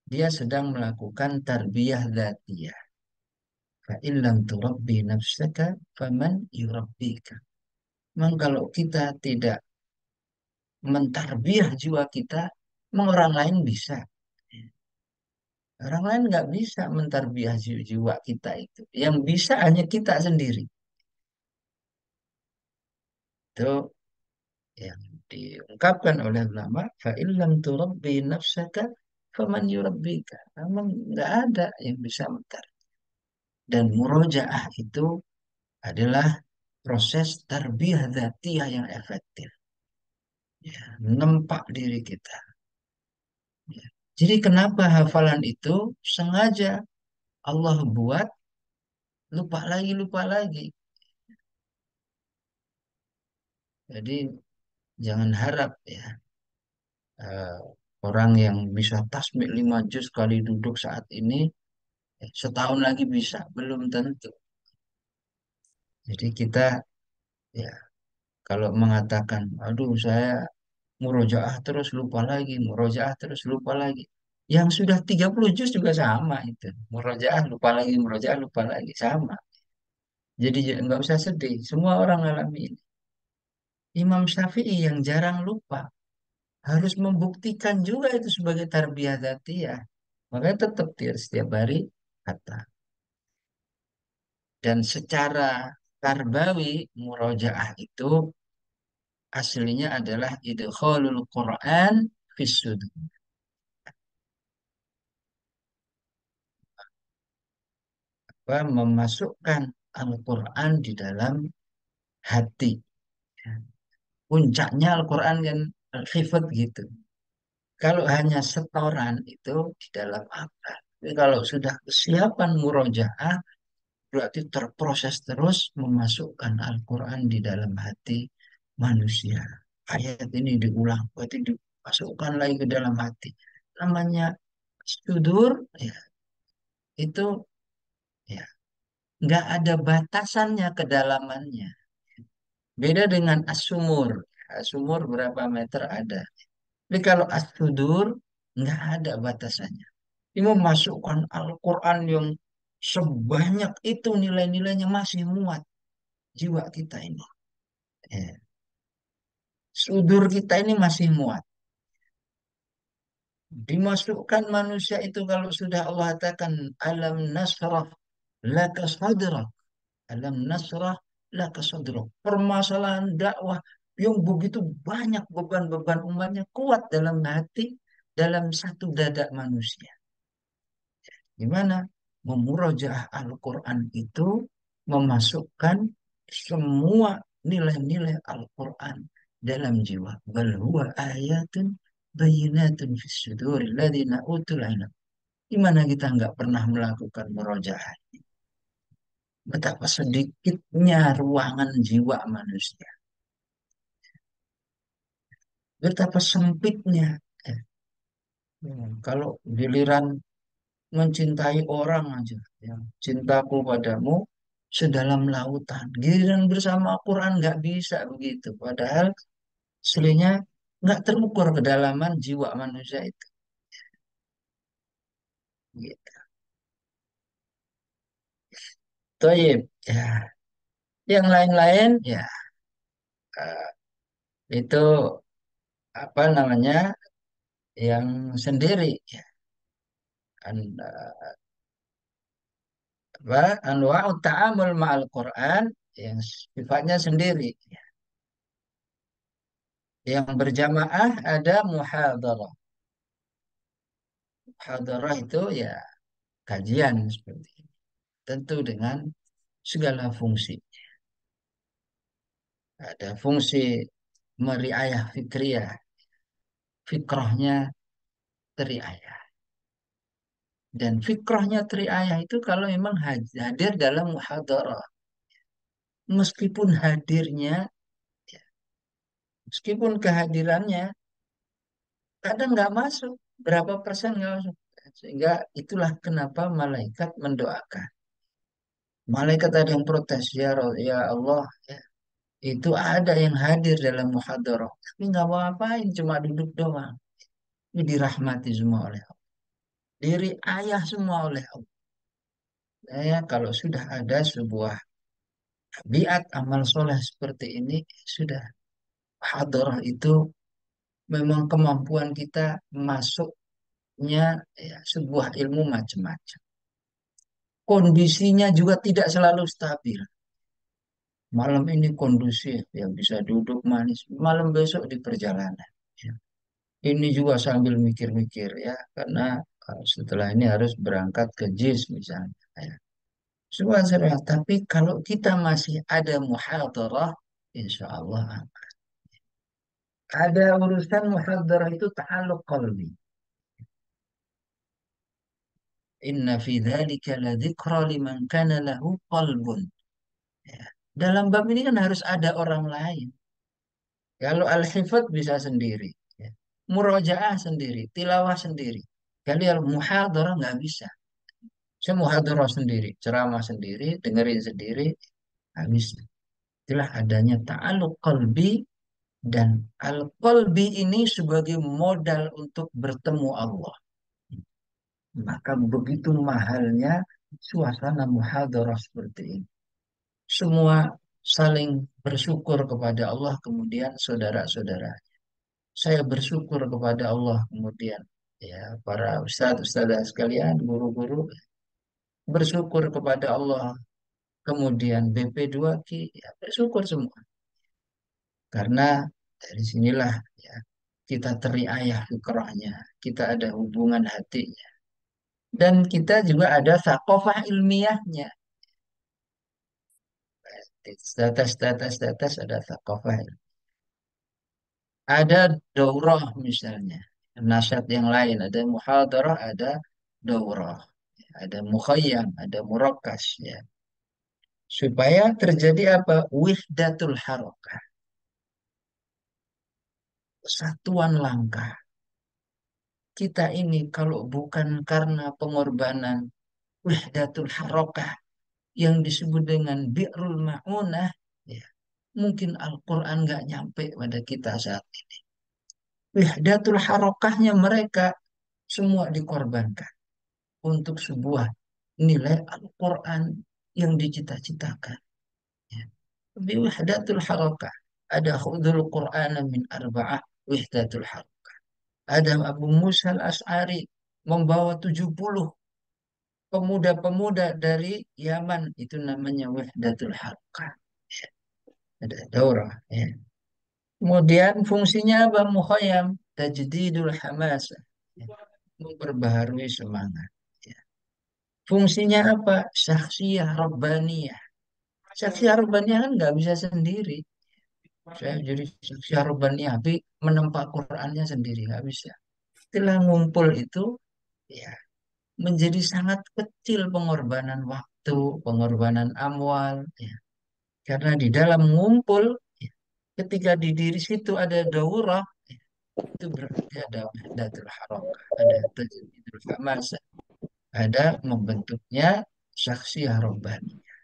dia sedang melakukan tarbiyah dzatiyah. Fa'in lam turabbi nafsaka, faman yurabbika. Memang kalau kita tidak mentarbiyah jiwa kita, memang orang lain bisa. Orang lain nggak bisa mentarbiyah jiwa kita itu. Yang bisa hanya kita sendiri. Itu yang diungkapkan oleh ulama. Fa'illam turabbi nafsaka faman yurabbika. Memang nggak ada yang bisa mentar. Dan murojaah itu adalah proses tarbiyah dzatiyah yang efektif. Ya, menempa diri kita. Ya. Jadi kenapa hafalan itu sengaja Allah buat lupa lagi. Jadi jangan harap ya eh, orang yang bisa tasbih 5 juz kali duduk saat ini setahun lagi bisa, belum tentu. Jadi kita ya kalau mengatakan, aduh saya murojaah terus lupa lagi, murojaah terus lupa lagi. Yang sudah 30 juz juga sama itu. Murojaah lupa lagi, sama. Jadi nggak usah sedih, semua orang alami ini. Imam Syafi'i yang jarang lupa, harus membuktikan juga itu sebagai tarbiyah dzatiyah. Makanya tetap dia setiap hari kata. Dan secara tarbawi, murojaah itu aslinya adalah idkhalul Quran fis sudur. Apa, memasukkan Al-Quran di dalam hati. Puncaknya Al-Quran kan hifat gitu. Kalau hanya setoran itu di dalam akal. Tapi kalau sudah kesiapan murojaah, berarti terproses terus memasukkan Al-Quran di dalam hati manusia. Ayat ini diulang, berarti dimasukkan lagi ke dalam hati. Namanya sudur, ya, itu ya nggak ada batasannya kedalamannya. Beda dengan as-sumur. As-sumur berapa meter ada. Tapi kalau as-sudur nggak ada batasannya. Ini memasukkan Al-Quran yang sebanyak itu nilai-nilainya masih muat jiwa kita ini. Ya. Sudur kita ini masih muat. Dimasukkan manusia itu kalau sudah Allah katakan alam nasrah laka sadrak. Alam nasrah laka sadrak. Permasalahan dakwah yang begitu banyak beban-beban umatnya kuat dalam hati, dalam satu dada manusia. Gimana? Memurojaah Al-Quran itu memasukkan semua nilai-nilai Al-Quran dalam jiwa. Bal huwa ayatun bayinatun fis suduril ladzina utul ilm. Gimana kita nggak pernah melakukan murojaah? Betapa sedikitnya ruangan jiwa manusia. Betapa sempitnya. Eh, Kalau giliran mencintai orang aja, ya. Cintaku padamu sedalam lautan. Giliran bersama Quran nggak bisa begitu. Padahal aslinya nggak terukur kedalaman jiwa manusia itu. Gitu. Toyib, ya. Yang lain-lain, ya eh, itu apa namanya yang sendiri, ya. An, apa anwa'ut ta'amul ma'al Quran yang sifatnya sendiri. Yang berjamaah ada muhadarah. Muhadarah itu ya kajian seperti ini. Tentu dengan segala fungsi. Ada fungsi meriayah fikriyah, fikrahnya teriayah. Dan fikrahnya teriayah itu kalau memang hadir dalam muhadarah. Meskipun hadirnya, meskipun kehadirannya kadang nggak masuk, berapa persen nggak masuk. Sehingga itulah kenapa malaikat mendoakan. Malaikat ada yang protes, ya Allah, ya, itu ada yang hadir dalam muhadarah. Tapi nggak mau apain, cuma duduk doang. Ini dirahmati semua oleh Allah. Diri ayah semua oleh Allah. Ya, kalau sudah ada sebuah tabiat amal soleh seperti ini, sudah hadarah itu memang kemampuan kita masuknya ya, sebuah ilmu macam-macam. Kondisinya juga tidak selalu stabil. Malam ini kondusif, ya bisa duduk manis. Malam besok di perjalanan. Ya. Ini juga sambil mikir-mikir ya, karena setelah ini harus berangkat ke JIS misalnya. Ya. Semua seru. Tapi kalau kita masih ada muhadarah, insya Allah ada urusan muhadarah itu ta'alluq qalbi. Inna fi dzalika ladzikra liman kana lahu qalbun. Ya. Dalam bab ini kan harus ada orang lain. Kalau al-hifdz bisa sendiri. Ya. Murojaah sendiri, tilawah sendiri. Kalau muhadarah nggak bisa. Saya muhadarah sendiri, ceramah sendiri, dengerin sendiri, nggak bisa. Itulah adanya ta'alluq qalbi dan al-qalbi ini sebagai modal untuk bertemu Allah. Maka begitu mahalnya suasana muhadarah seperti ini. Semua saling bersyukur kepada Allah, kemudian saudara-saudara. Saya bersyukur kepada Allah, kemudian ya para ustadz ustadzah sekalian, guru-guru bersyukur kepada Allah, kemudian BP2K ya bersyukur semua. Karena dari sinilah ya kita teriayah fikrahnya, kita ada hubungan hatinya. Dan kita juga ada sakofah ilmiahnya. Status ada sakofah. Ada daurah misalnya. Nasihat yang lain. Ada muhadarah, ada daurah. Ada mukhayyam, ada murakas. Ya. Supaya terjadi apa? Wihdatul harakah. Satuan langkah. Kita ini kalau bukan karena pengorbanan wihdatul harakah yang disebut dengan bi'rul ma'unah, ya, mungkin Al-Quran nggak nyampe pada kita saat ini. Wihdatul harakahnya mereka semua dikorbankan untuk sebuah nilai Al-Quran yang dicita-citakan. Ya. Tapi wihdatul harakah. Ada khudul Quran min arba'ah wihdatul harakah. Ada Abu Musa al-Ash'ari membawa 70 pemuda-pemuda dari Yaman. Itu namanya wihdatul harakah. Ya. Ada daurah. Ya. Kemudian fungsinya apa? Mukhayyam. Tajdidul hamasah. Ya. Memperbaharui semangat. Ya. Fungsinya apa? Syakhsiyah Rabbaniyah. Syakhsiyah Rabbaniyah kan nggak bisa sendiri. Saya jadi syakhsiyah Rabbaniyah, tapi menempa Qurannya sendiri nggak bisa. Setelah ngumpul itu, ya menjadi sangat kecil pengorbanan waktu, pengorbanan amwal. Ya. Karena di dalam ngumpul, ya, ketika di diri situ ada daurah, ya, itu berarti ada wahdatul harakah, ada tajdidul hamasah, ada membentuknya syakhsiyah Rabbaniyah.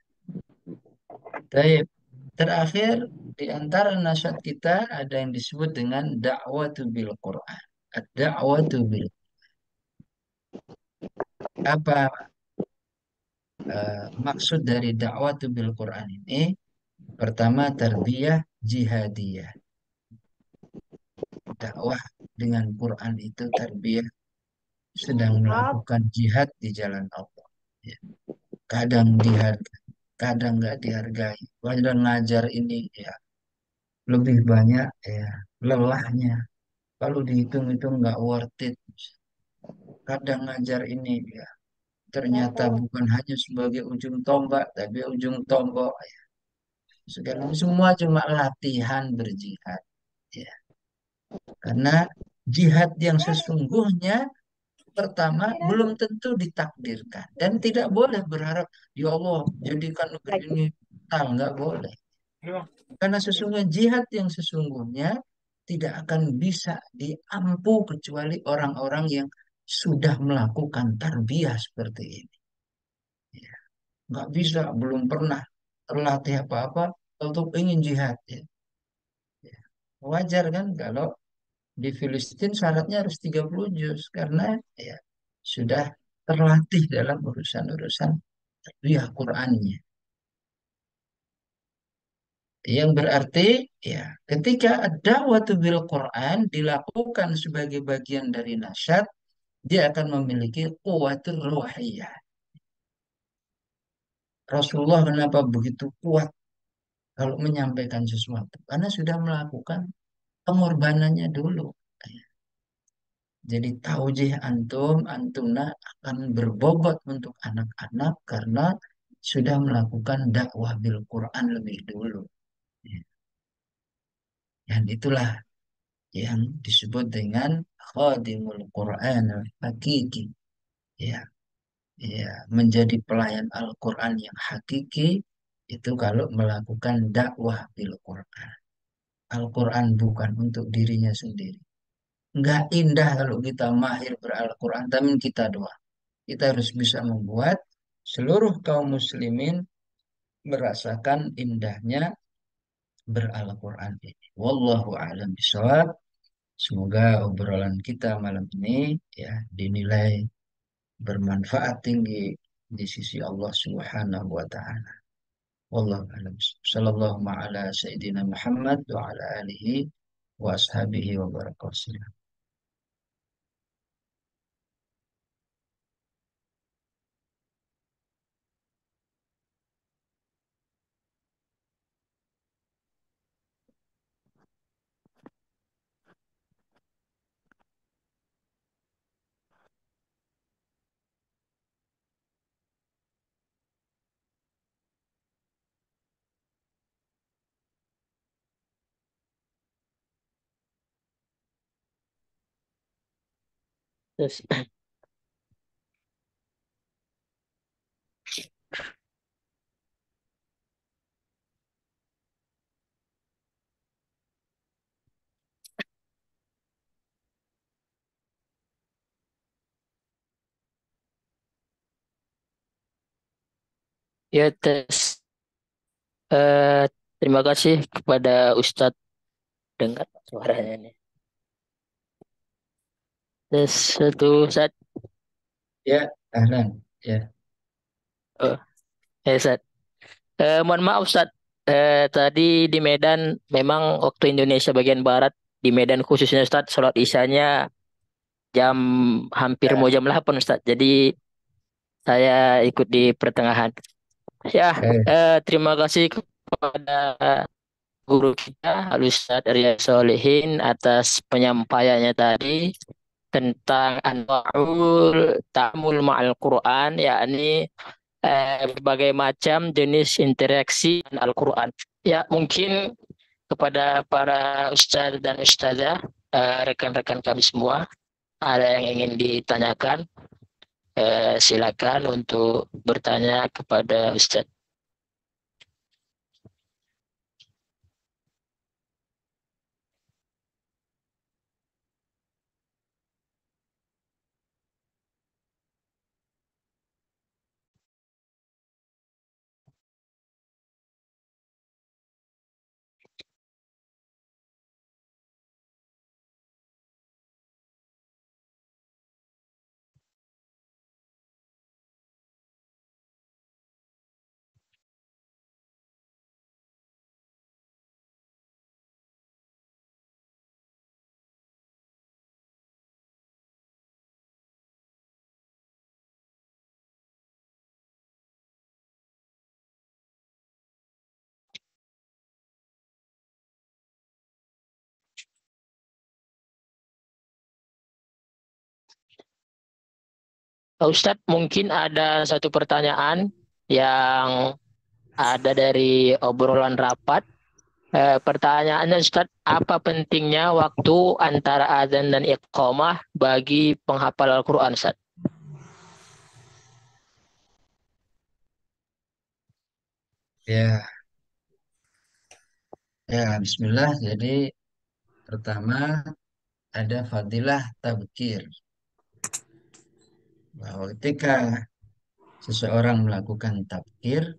Baik. Terakhir, di antara nasihat kita ada yang disebut dengan da'watu bil Quran. Ad-da'watu bil apa maksud dari da'watu bil Quran ini? Pertama, tarbiyah jihadiyah. Dakwah dengan Quran itu tarbiyah sedang melakukan jihad di jalan Allah. Ya. Kadang dihargai, kadang nggak dihargai. Kadang ngajar ini ya lebih banyak ya lelahnya. Kalau dihitung-hitung nggak worth it. Kadang ngajar ini ya ternyata bukan hanya sebagai ujung tombak, tapi ujung tombak. Segala semua cuma latihan berjihad. Ya. Karena jihad yang sesungguhnya pertama belum tentu ditakdirkan dan tidak boleh berharap ya Allah jadikan negeri ini tal nggak boleh. Karena sesungguhnya jihad yang sesungguhnya tidak akan bisa diampu kecuali orang-orang yang sudah melakukan tarbiyah seperti ini. Ya. Nggak bisa, belum pernah terlatih apa-apa untuk ingin jihad. Ya. Ya. Wajar kan kalau di Filistin syaratnya harus 30 juz karena ya sudah terlatih dalam urusan-urusan tarbiyah Qur'annya. Yang berarti ya ketika ad-da'watu bil Quran dilakukan sebagai bagian dari nasyad, dia akan memiliki kuwatur ruhiyah. Rasulullah kenapa begitu kuat kalau menyampaikan sesuatu? Karena sudah melakukan pengorbanannya dulu. Jadi taujih antumna akan berbobot untuk anak-anak karena sudah melakukan dakwah bil Quran lebih dulu. Ya. Dan itulah yang disebut dengan khadimul Quran al-hakiki. Ya, ya, menjadi pelayan Al-Quran yang hakiki itu kalau melakukan dakwah bil Quran. Al-Quran bukan untuk dirinya sendiri. Nggak indah kalau kita mahir ber-Al-Quran, tapi kita doa. Kita harus bisa membuat seluruh kaum muslimin merasakan indahnya ber-Al-Quran ini. Wallahu a'lam bishawab. Semoga obrolan kita malam ini ya dinilai bermanfaat tinggi di sisi Allah Subhanahu wa taala. Wallahu a'lam. Sallallahu ala sayyidina Muhammad wa ala alihi wa ashabihi wa barakatuh. Terus, ya tes eh, terima kasih kepada Ustadz, dengar suaranya nih. Terus satu saat, Ya, ahlan. Ya, oh, Ustadz. Mohon maaf Ustadz, tadi di Medan memang waktu Indonesia bagian barat, di Medan khususnya Ustadz, sholat isyanya jam hampir mau ya. jam 8 Ustadz. Jadi saya ikut di pertengahan. Ya, Eh, terima kasih kepada guru kita, Al-Ustadz Arya Solihin atas penyampaiannya tadi tentang anwa'ul ta'amul ma'al Quran, yakni berbagai macam jenis interaksi dengan Al-Quran. Ya, mungkin kepada para ustadz dan ustazah, rekan-rekan kami semua, ada yang ingin ditanyakan, silakan untuk bertanya kepada ustadz. Ustadz, mungkin ada satu pertanyaan yang ada dari obrolan rapat. Pertanyaannya Ustadz, apa pentingnya waktu antara azan dan iqamah bagi penghafal Al-Quran Ustadz? ya, ya, Bismillah. Jadi pertama ada fadilah tabkir. Bahwa ketika seseorang melakukan tabkir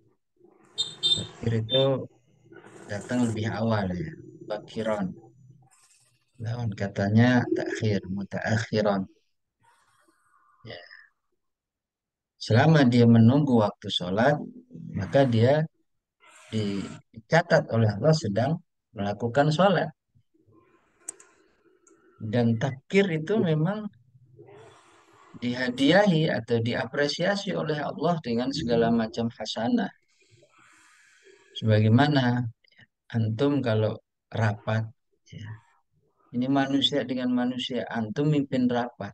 itu datang lebih awal ya. Bakiron. Lawan katanya takhir, mutaakhiron. Ya. Selama dia menunggu waktu sholat, maka dia dicatat oleh Allah sedang melakukan sholat. Dan takbir itu memang dihadiahi atau diapresiasi oleh Allah dengan segala macam hasanah. Sebagaimana antum kalau rapat, ya, Ini manusia dengan manusia, antum mimpin rapat.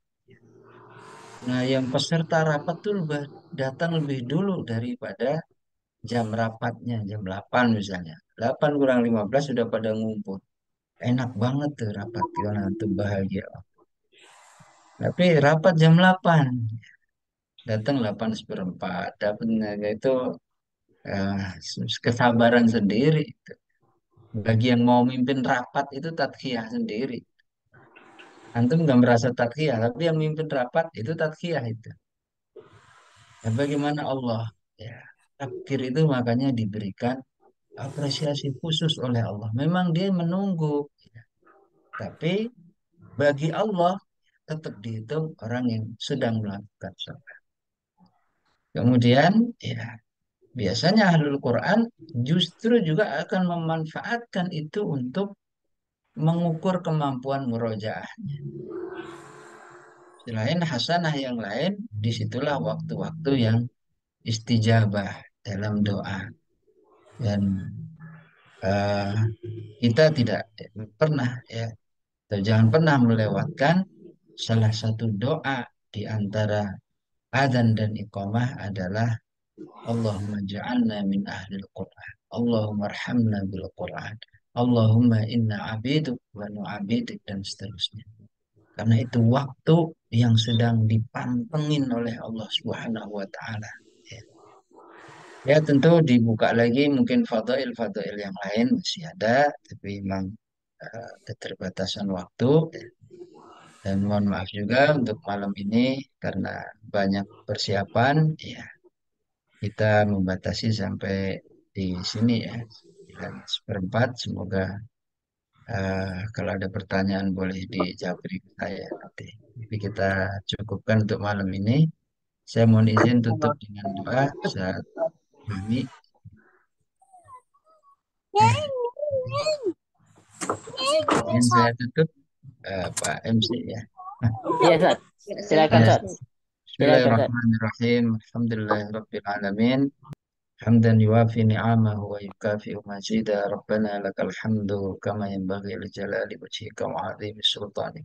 Nah, yang peserta rapat tuh datang lebih dulu daripada jam rapatnya, jam 8 misalnya. 8 kurang 15 sudah pada ngumpul. Enak banget tuh rapat, gimana antum bahagia. Tapi rapat jam 8, datang 8 seperempat, dapat tenaga itu eh, kesabaran sendiri. Bagi yang mau mimpin rapat itu tadkhiyah sendiri. Antum nggak merasa tadkhiyah, tapi yang mimpin rapat itu tadkhiyah itu. Ya, bagaimana Allah? Ya, takdir itu makanya diberikan apresiasi khusus oleh Allah. Memang dia menunggu, tapi bagi Allah tetap dihitung orang yang sedang melakukan sholat. Kemudian, ya biasanya ahlul Quran justru juga akan memanfaatkan itu untuk mengukur kemampuan murojaah. Selain hasanah yang lain, disitulah waktu-waktu yang istijabah dalam doa. Dan eh, kita tidak pernah ya, atau jangan pernah melewatkan salah satu doa di antara adzan dan iqamah adalah Allahumma ja'alna min ahlil Qur'an. Allahumma arhamna bil Qur'an. Allahumma inna abiduk wa nu'abidik dan seterusnya. Karena itu waktu yang sedang dipantengin oleh Allah Subhanahu wa taala. Ya. Ya, tentu dibuka lagi mungkin fadail-fadail yang lain masih ada, tapi memang keterbatasan waktu. Dan mohon maaf juga untuk malam ini karena banyak persiapan, ya kita membatasi sampai di sini ya, 9:04. Semoga kalau ada pertanyaan boleh dijawab di saya nanti. Tapi kita cukupkan untuk malam ini. Saya mohon izin tutup dengan doa saat kami. Eh, izin saya tutup Pak MC ya. Iya, Sat. Silakan, Ya, Sat. Silakan, Sat. Bismillahirrahmanirrahim. Alhamdulillahirrabbil حمدا يوافي نعمه ويكافئ مزيدا ربنا لك الحمد كما ينبغي لجلال وجهك وعظيم سلطانك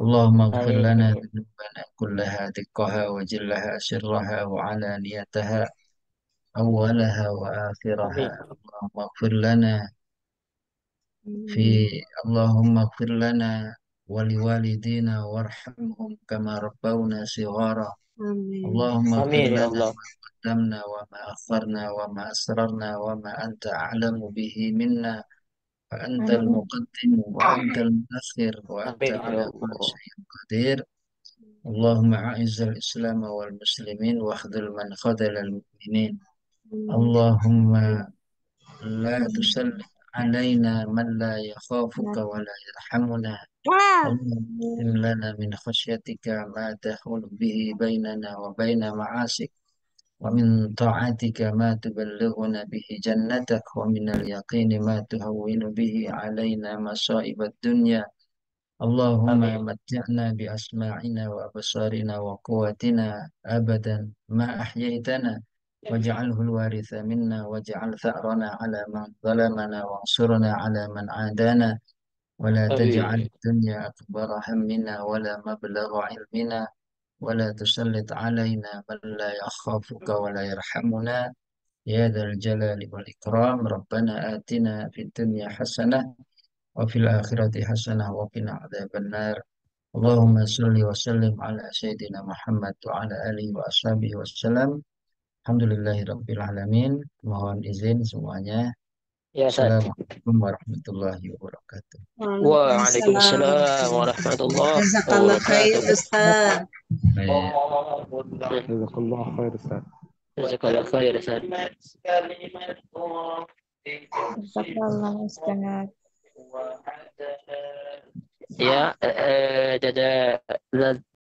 اللهم اغفر لنا Amin. ذنوبنا كلها دقها وجلها سرها وعلانيتها أولها وآخرها Amin. اللهم اغفر لنا في اللهم اغفر لنا ولوالدينا وارحمهم كما ربونا صغارا اللهم اغفر Amin ya لنا Allah. ما قدمنا وما أخرنا وما أسررنا وما أنت أعلم به منا فأنت المقدم وأنت المؤخر وأنت Amin ya على كل Allah. شيء قدير اللهم أعز الإسلام والمسلمين واخذل من خذل المؤمنين اللهم لا تسلط علينا من لا يخافك ولا يرحمنا اللهم اقسم لنا من خشيتك ما تحول به بيننا وبين معاصيك ومن طاعتك ما تبلغنا به جنتك ومن اليقين ما تهون به علينا مصائب الدنيا اللهم Amin. متعنا بأسماعنا وأبصارنا وقواتنا أبدا ما أحييتنا واجعله الوارث منا واجعل ثأرنا على من ظلمنا وانصرنا على من عادانا ولا تجعل Amin. الدنيا أكبر همنا ولا مبلغ علمنا ولا تسلط علينا من لا يخافك ولا يرحمنا يا ذا الجلال والإكرام ربنا آتنا في الدنيا حسنة وفي الآخرة حسنة وقنا عذاب النار اللهم صل وسلم على سيدنا محمد وعلى آله وأصحابه وسلم Alhamdulillahi Rabbil Alamin. Mohon izin semuanya. Ya, Sat. Assalamualaikum warahmatullahi wabarakatuh. Waalaikumsalam. Waalaikumsalam warahmatullahi Jazakallah khair wabarakatuh. Ustaz. Baik. Jazakallah khair Ustaz. Jazakallah khair, Sat. Jazakallah Ustaz. Ya, dadah.